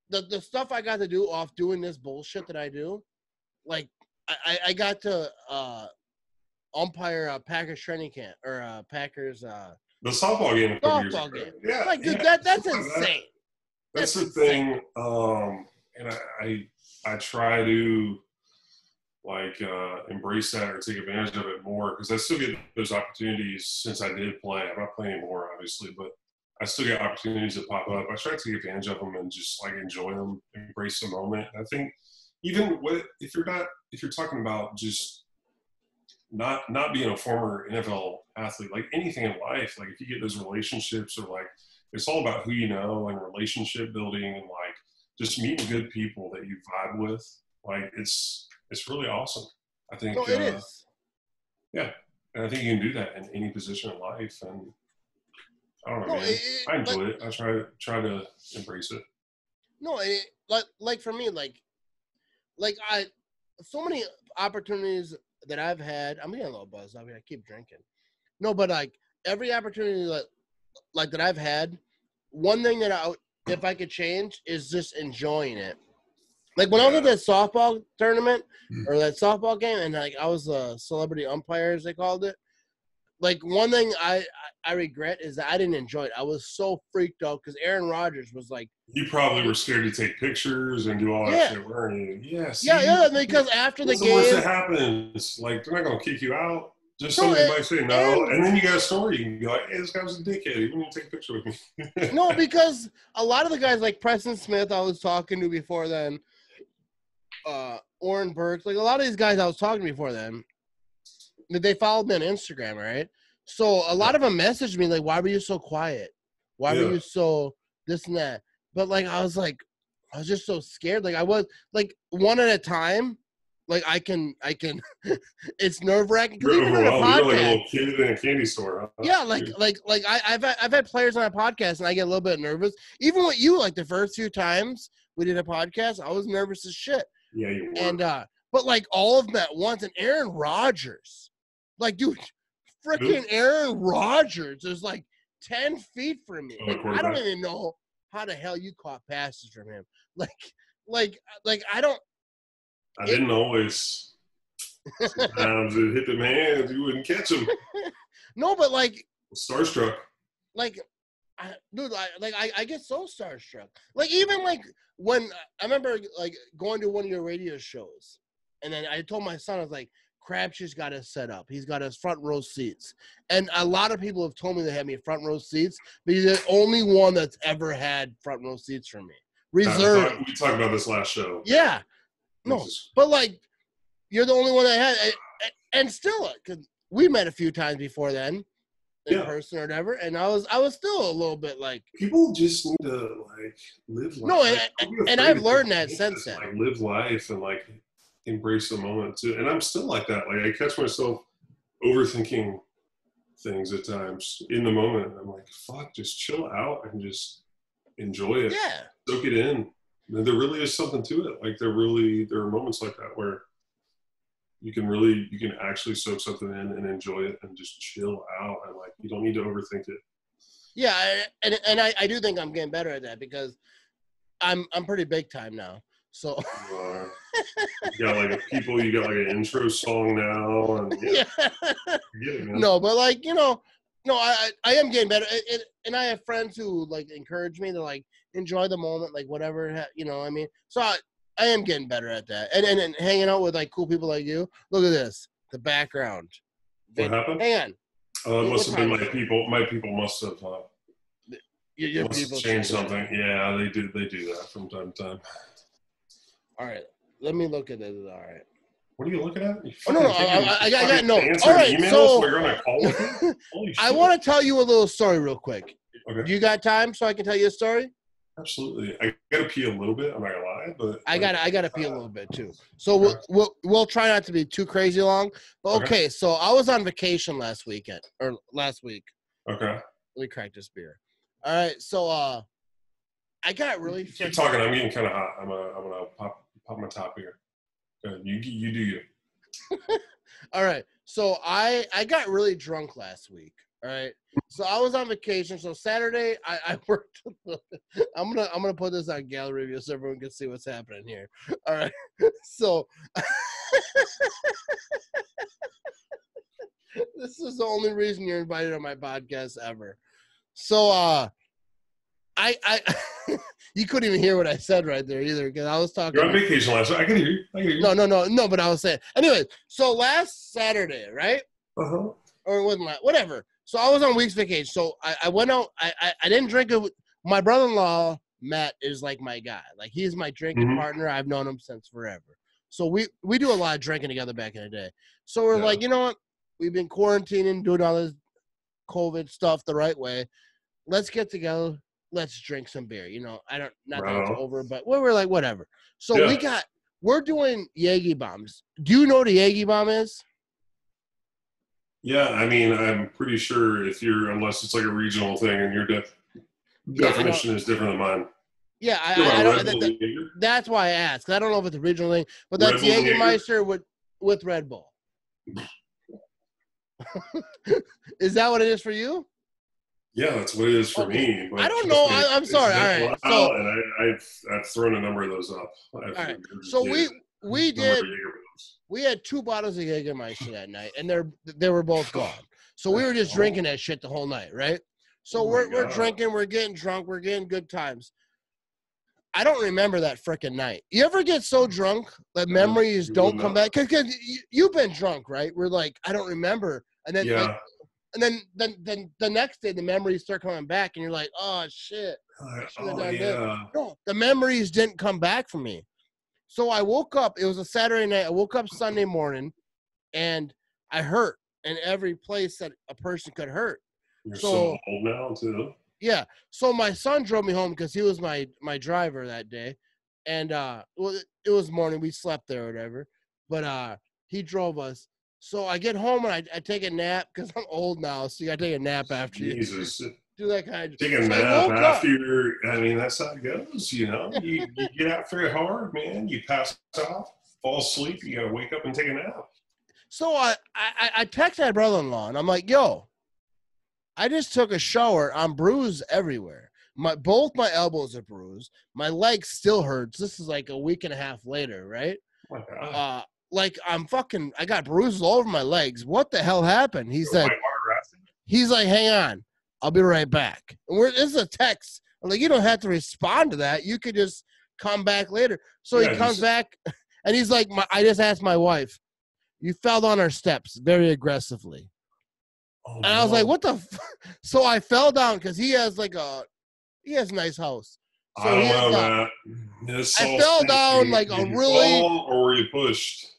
the stuff I got to do off doing this bullshit that I do, like I got to umpire a Packers training camp or Packers the softball game. Softball game. Yeah, like dude, that's insane. That's the thing. and I try to like embrace that or take advantage of it more, because I still get those opportunities since I did play. I'm not playing anymore, obviously, but I still get opportunities that pop up. I try to take advantage of them and just like enjoy them, embrace the moment. I think even if you're talking about just not being a former NFL athlete, like anything in life, like if you get those relationships, or like it's all about who you know and relationship building, and like just meeting good people that you vibe with. Like it's really awesome. I think. No, it is. Yeah, and I think you can do that in any position in life. And I don't know, No, man. I enjoy it. I try to embrace it. No, like for me, like so many opportunities that I've had. I'm getting a little buzzed. I mean, I keep drinking. No, but like every opportunity that I've had, one thing that if I could change is just enjoying it. Like when I was at that softball tournament or that softball game, and like I was a celebrity umpire, as they called it. Like one thing I regret is that I didn't enjoy it. I was so freaked out because Aaron Rodgers was like. You probably were scared to take pictures and do all that shit, weren't you? Yeah. See, yeah. Because after the game, the worst that happens. Like they're not gonna kick you out. Just somebody might say no, and then you got a story. You can be like, "Hey, this guy was a dickhead. He wouldn't take a picture with me." No, because a lot of the guys like Preston Smith, I was talking to before then. Oren Burks, like a lot of these guys I was talking to before then, they followed me on Instagram, right? So a lot of them messaged me like, "Why were you so quiet? Why were you so this and that?" But like I was just so scared. Like I was like one at a time. Like I can. It's nerve wracking because even on a podcast, you're like a little kid in a candy store. Huh? Yeah, I've had players on a podcast and I get a little bit nervous. Even with you, like the first few times we did a podcast, I was nervous as shit. Yeah, you were. And but like all of them at once, and Aaron Rodgers, like dude, freaking Aaron Rodgers is like 10 feet from me. Like, I don't even know how the hell you caught passes from him. Like I don't. I didn't always. Sometimes it hit them hands, you wouldn't catch them. No, but like starstruck. Like, I get so starstruck. Like even like when I remember like going to one of your radio shows, and then I told my son, I was like, Crabtree's got us set up. He's got us front row seats, and a lot of people have told me they had me front row seats, but he's the only one that's ever had front row seats for me. Reserved. We talked about this last show. Yeah. No, but like, you're the only one that had, and still, because we met a few times before then, in person or whatever, and I was still a little bit like. People just need to like live life. No, and I've learned that since then. Like live life and like embrace the moment too. And I'm still like that. Like I catch myself overthinking things at times in the moment. I'm like, fuck, just chill out and just enjoy it. Yeah. Soak it in. And there really is something to it. Like there are moments like that where you can actually soak something in and enjoy it and just chill out, and like you don't need to overthink it. Yeah, and I do think I'm getting better at that because I'm pretty big time now. So you got like you got like an intro song now, and yeah. Get it, man. No, but like I am getting better, and I have friends who like encourage me to like enjoy the moment, like whatever, I mean. So I am getting better at that, and hanging out with like cool people like you. Look at this, the background. What happened? Hang on. It must have been my people. My people must have. Your must people have changed something. Yeah, they do. They do that from time to time. All right, let me look at it. All right. What are you looking at? No, I got no. All right, so I want to tell you a little story real quick. Okay. Do you got time so I can tell you a story? Absolutely. I gotta pee a little bit. I'm not gonna lie, but I gotta pee a little bit too. So we'll try not to be too crazy long. But okay, so I was on vacation last week. Okay. Let me crack this beer. All right, so I got really. Keep talking. I'm getting kind of hot. I'm gonna pop my top here. You do you. All right, so I got really drunk last week. All right, so I was on vacation. So Saturday I worked. I'm gonna put this on gallery view so everyone can see what's happening here. All right, so this is the only reason you're invited on my podcast ever. So You couldn't even hear what I said right there either because I was talking. You're on vacation last night. I can hear you. No, but I was saying. Anyway, so last Saturday, right? Uh-huh. Or it wasn't whatever. So I was on week's vacation. So I went out. I didn't drink it. My brother-in-law, Matt, is like my guy. Like, he's my drinking partner. I've known him since forever. So we do a lot of drinking together back in the day. So we're like, you know what? We've been quarantining, doing all this COVID stuff the right way. Let's get together. Let's drink some beer. You know, not that it's over, but we're like, whatever. So we're doing Jaeger bombs. Do you know what a Jaeger bomb is? Yeah, I mean, I'm pretty sure unless it's like a regional thing and your definition is different than mine. Yeah, I don't. That's why I asked. I don't know if it's a regional thing, but that's Jägermeister with Red Bull. Is that what it is for you? Yeah, that's what it is for me. But I don't know. I'm sorry. All right. So, and I've thrown a number of those up. All right. So we had 2 bottles of Jägermeister that night, and they were both gone. So we were just drinking that shit the whole night, right? So we're drinking, we're getting drunk, we're getting good times. I don't remember that freaking night. You ever get so drunk that memories don't come back? Because you've been drunk, right? We're like, I don't remember, and then then the next day the memories start coming back, and you're like, oh shit. No, the memories didn't come back for me. So I woke up. It was a Saturday night. I woke up Sunday morning, and I hurt in every place that a person could hurt. You're so old now too. Yeah. So my son drove me home because he was my driver that day, and it was morning. We slept there or whatever, but he drove us. So I get home and I take a nap because I'm old now. So you got to take a nap after Jesus. you do that kind of. Take a nap after. I mean, that's how it goes. You know, you get after it hard, man. You pass out, fall asleep. You got to wake up and take a nap. So I text my brother-in-law and I'm like, yo, I just took a shower. I'm bruised everywhere. Both my elbows are bruised. My leg still hurts. This is like a week and a half later, right? Oh my God. Like I got bruises all over my legs. What the hell happened? He's like, hang on. I'll be right back. And this is a text. I'm like, you don't have to respond to that. You could just come back later. So he comes back and he's like, I just asked my wife, you fell down our steps very aggressively. Oh, and I was like, what the So I fell down because he has a nice house. So I fell down like a really. Or were you pushed?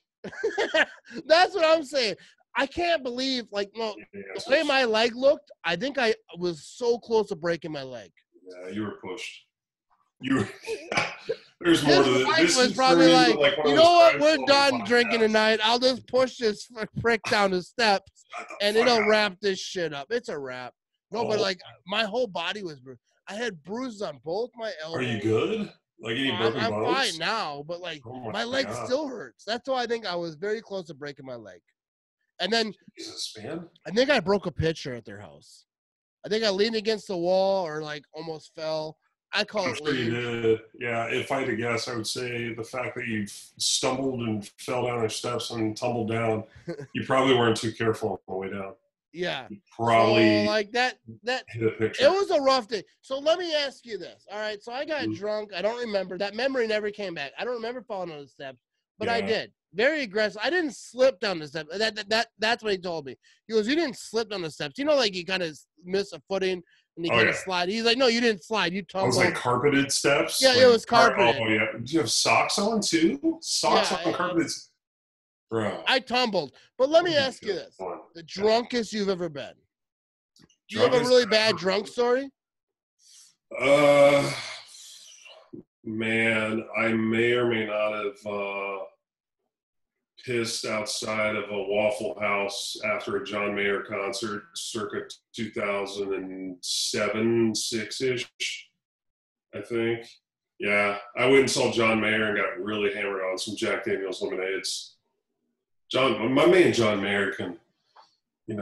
That's what I'm saying. I can't believe, the way my leg looked, I think I was so close to breaking my leg. Yeah, you were pushed. There's more to this. This was probably like, you know what? We're done drinking tonight. I'll just push this prick down the steps, and it'll wrap this shit up. It's a wrap. No, but my whole body was bruised. I had bruises on both my elbows. Are you good? Like any broken bones? I'm fine now, but my leg still hurts. That's why I think I was very close to breaking my leg. And then Jesus, man. I think I broke a pitcher at their house. I think I leaned against the wall or almost fell. I call it leaning. You did. Yeah, if I had to guess, I would say the fact that you stumbled and fell down the steps and tumbled down, you probably weren't too careful on the way down. Yeah. You probably that hit a picture. It was a rough day. So let me ask you this. All right. So I got drunk. I don't remember. That memory never came back. I don't remember falling on the steps, but I did. Very aggressive. I didn't slip down the steps. That's what he told me. He goes, you didn't slip down the steps. You know, you kind of miss a footing and you kind of slide. He's like, no, you didn't slide. You tumbled. It was carpeted steps? Yeah, it was carpeted. Oh, yeah. Did you have socks on, too? Socks on carpeted steps? Bro. I tumbled. But let me ask you this. The drunkest you've ever been. Do you have a really bad drunk story? Man, I may or may not have pissed outside of a Waffle House after a John Mayer concert circa 2007, 6-ish, I think. Yeah, I went and saw John Mayer and got really hammered on some Jack Daniel's lemonades. My man John Mayer can, he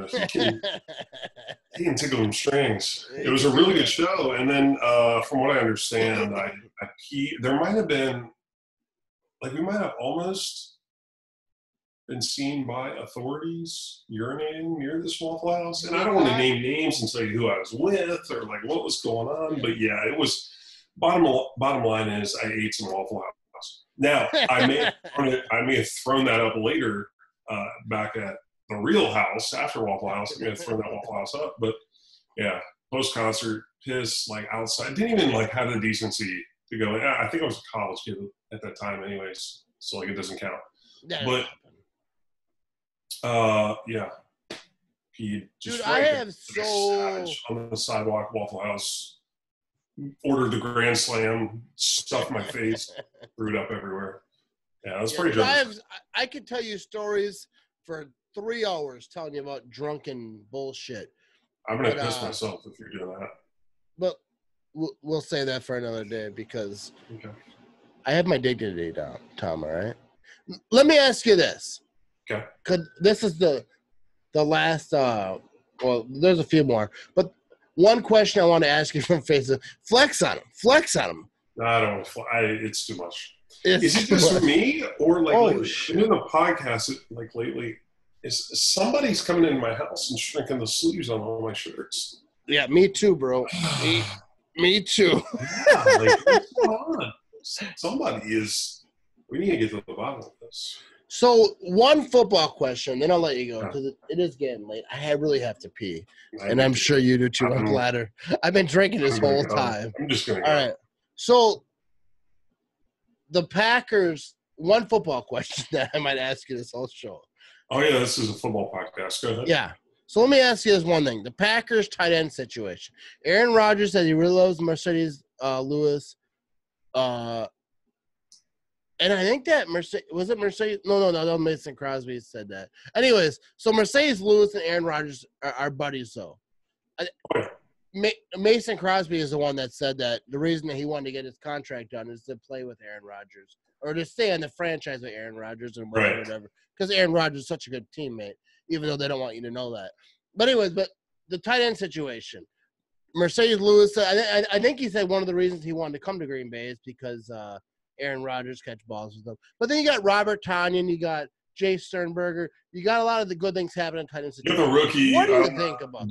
can tickle them strings. It was a really good show. And then from what I understand, there might have been, we might have almost been seen by authorities urinating near this Waffle House. And I don't want to name names and say who I was with or like what was going on. But yeah, it was bottom line is I ate some Waffle House. Now, I may have thrown that up later back at the real house after Waffle House. I may have thrown that Waffle House up. But yeah, post-concert, piss, like outside. Didn't even like have the decency to go. I think I was a college kid at that time anyways. So like it doesn't count. But yeah. He just dude, I have on the sidewalk, Waffle House, ordered the Grand Slam, stuffed my face, threw it up everywhere. Yeah, it was pretty drunk. I could tell you stories for 3 hours telling you about drunken bullshit. I'm going to piss myself if you're doing that. But we'll say that for another day because I have my dignity down, Tom, all right? Let me ask you this. Okay. This is the last, well, there's a few more. But one question I want to ask you from Facebook, flex on him. No, I don't. It's too much. Is it just me or like in the podcast like lately? Is somebody's coming into my house and shrinking the sleeves on all my shirts? Yeah, me too, bro. me too. Yeah, like what's going on? Somebody is. We need to get to the bottom of this. So one football question, then I'll let you go because it is getting late. I really have to pee, and I'm sure you do too. I'm glad. I've been drinking this whole time. I'm just gonna go. All right. So the Packers. One football question that I might ask you this whole show. Oh yeah, this is a football podcast. Go ahead. Yeah. So let me ask you this one thing: the Packers tight end situation. Aaron Rodgers said he really loves Mercedes Lewis. And I think that Mercedes? No, Mason Crosby said that. Anyways, so Mercedes Lewis and Aaron Rodgers are buddies, though. Mason Crosby is the one that said that the reason that he wanted to get his contract done is to play with Aaron Rodgers or to stay on the franchise with Aaron Rodgers and whatever. Because Aaron Rodgers is such a good teammate, even though they don't want you to know that. But anyways, the tight end situation. Mercedes Lewis, I think he said one of the reasons he wanted to come to Green Bay is because Aaron Rodgers catch balls with them. But then you got Robert Tonyan, you got Jay Sternberger. You got a lot of the good things happening in tight end situation. You got the rookie. What do you think about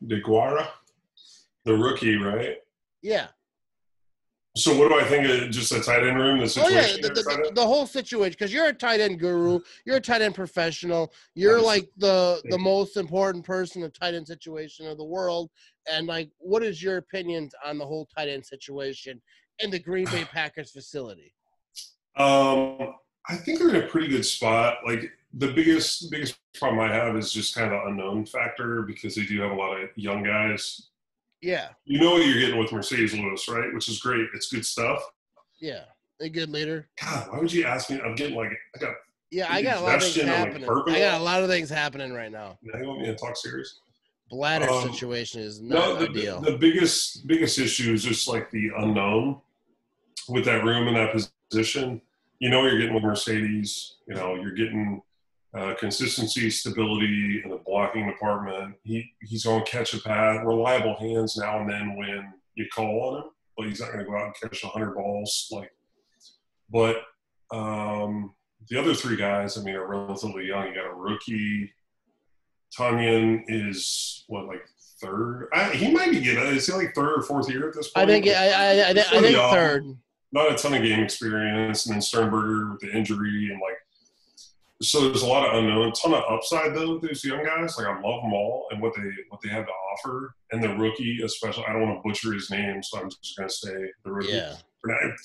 DeGuara? The rookie, right? Yeah. So what do I think of just a tight end room? The situation the whole situation, because you're a tight end guru, you're a tight end professional, you're like the most important person in the tight end situation of the world. And like, what is your opinions on the whole tight end situation in the Green Bay Packers facility? I think they're in a pretty good spot. Like the biggest problem I have is just kind of the unknown factor because they do have a lot of young guys. Yeah. You know what you're getting with Mercedes Lewis, right? Which is great. It's good stuff. Yeah. A good leader. God, why would you ask me? I'm getting like, I got a lot of things happening. I got a lot of things happening right now. Now you want me to talk serious? Bladder situation is not ideal. The biggest issue is just like the unknown with that room and that position. You know what you're getting with Mercedes. You know, you're getting consistency, stability in the blocking department. He's going to catch a pass, reliable hands now and then when you call on him, but he's not going to go out and catch 100 balls. But the other three guys, I mean, are relatively young. You got a rookie. Tonyan is third? He might be getting. Is he like third or fourth year at this point? I think third. Not a ton of game experience, and then Sternberger with the injury, and so there's a lot of unknown, a ton of upside though. These young guys, I love them all and what they have to offer, and the rookie especially. I don't want to butcher his name, so I'm just gonna say the rookie. Yeah.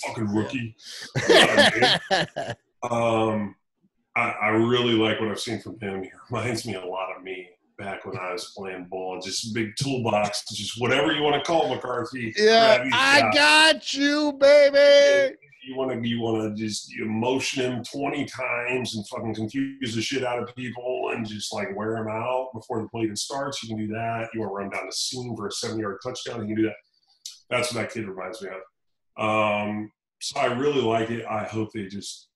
Fucking rookie. Yeah. I really like what I've seen from him. He reminds me a lot of me back when I was playing ball. Just big toolbox, just whatever you want to call McCarthy. Yeah, I got you, baby. You want to just motion him 20 times and fucking confuse the shit out of people and just wear him out before the play even starts. You can do that. You want to run down the seam for a 7-yard touchdown. You can do that. That's what that kid reminds me of. So I really like it. I hope they just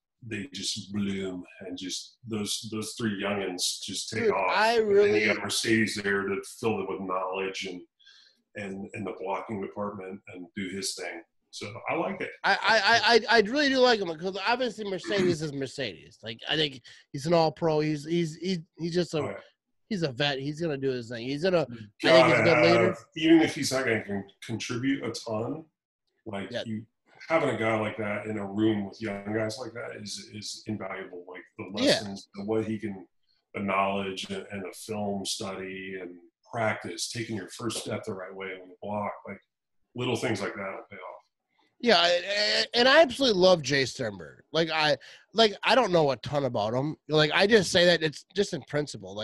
bloom and just those three youngins just take off. And you got Mercedes there to fill them with knowledge and the blocking department and do his thing. So I like it. I really do like him because obviously Mercedes is Mercedes. Like I think he's an all-pro. He's just a he's a vet. He's gonna do his thing. He's gonna. I think he's a good leader. Even if he's not gonna contribute a ton, like you having a guy like that in a room with young guys like that is invaluable. Like the lessons, what he can, the knowledge and the film study and practice, taking your first step the right way on the block, like little things like that will pay off. Yeah, and I absolutely love Jay Sternberg. I don't know a ton about him. Like I just say that it's just in principle.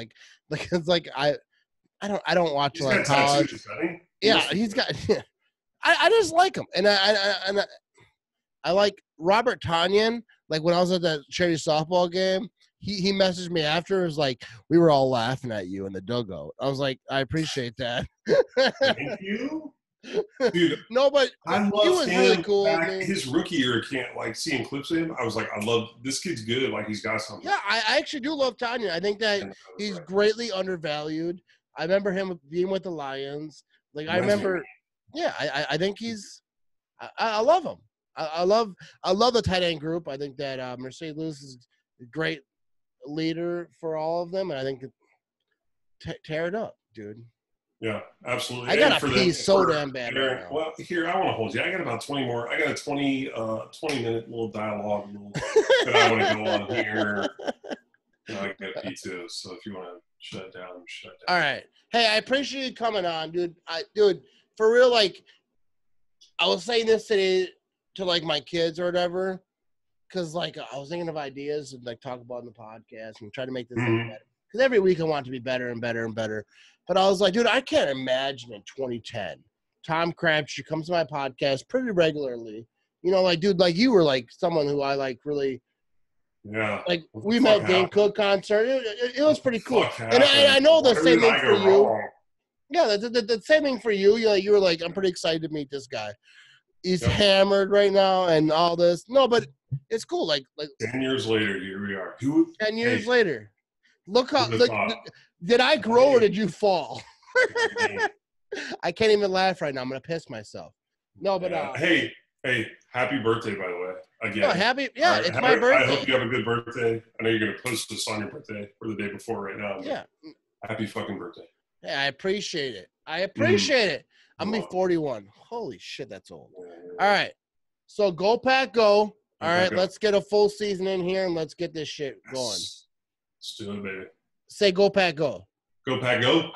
It's like I don't watch like college. Tattoos, yeah, he's got. I just like him, and I like Robert Tanyan. Like when I was at that charity softball game, he messaged me after. It was like, we were all laughing at you in the dugout. I was like, I appreciate that. Thank you. Dude, no, but I love he was him really cool. His rookie year, like seeing clips of him, I was like, I love this kid's good. Like he's got something. Yeah, I actually do love Tanya. I think that he's greatly undervalued. I remember him being with the Lions. Like I remember, I think he's. I love him. I love the tight end group. I think that Mercedes Lewis is a great leader for all of them, and I think tear it up, dude. Yeah, absolutely. I got to pee so damn bad right now. Well, here, I want to hold you. I got about 20 more. I got a 20-minute little dialogue that I want to go on here. I got to pee too. So if you want to shut down, shut down. All right. Hey, I appreciate you coming on, dude. Dude, for real, like, I was saying this today to, like, my kids or whatever, because, like, I was thinking of ideas and, like, talk about in the podcast and try to make this thing better. Because every week I want it to be better and better and better. But I was like, dude, I can't imagine in 2010, Tom Crabtree comes to my podcast pretty regularly. You know, like, dude, like, you were, like, someone who I, like, really – yeah. Like, we met Dane Cook concert. It was pretty cool. And I know the same thing for you. Wrong? Yeah, the same thing for you. You were like, I'm pretty excited to meet this guy. He's hammered right now and all this. No, but it's cool. Like 10 years later, here we are. 10 years later. Look how did I grow or did you fall? I can't even laugh right now. I'm gonna piss myself. No, but hey, happy birthday, by the way. Again. No, happy. Yeah, right, it's my birthday. I hope you have a good birthday. I know you're gonna post this on your birthday or the day before right now. Yeah. Happy fucking birthday. Hey, I appreciate it. it. I'm gonna be 41. Holy shit, that's old. All right. So go Pack go. All right, let's get a full season in here and let's get this shit going. Let's do it, baby. Say go Pack go. Go Pack go.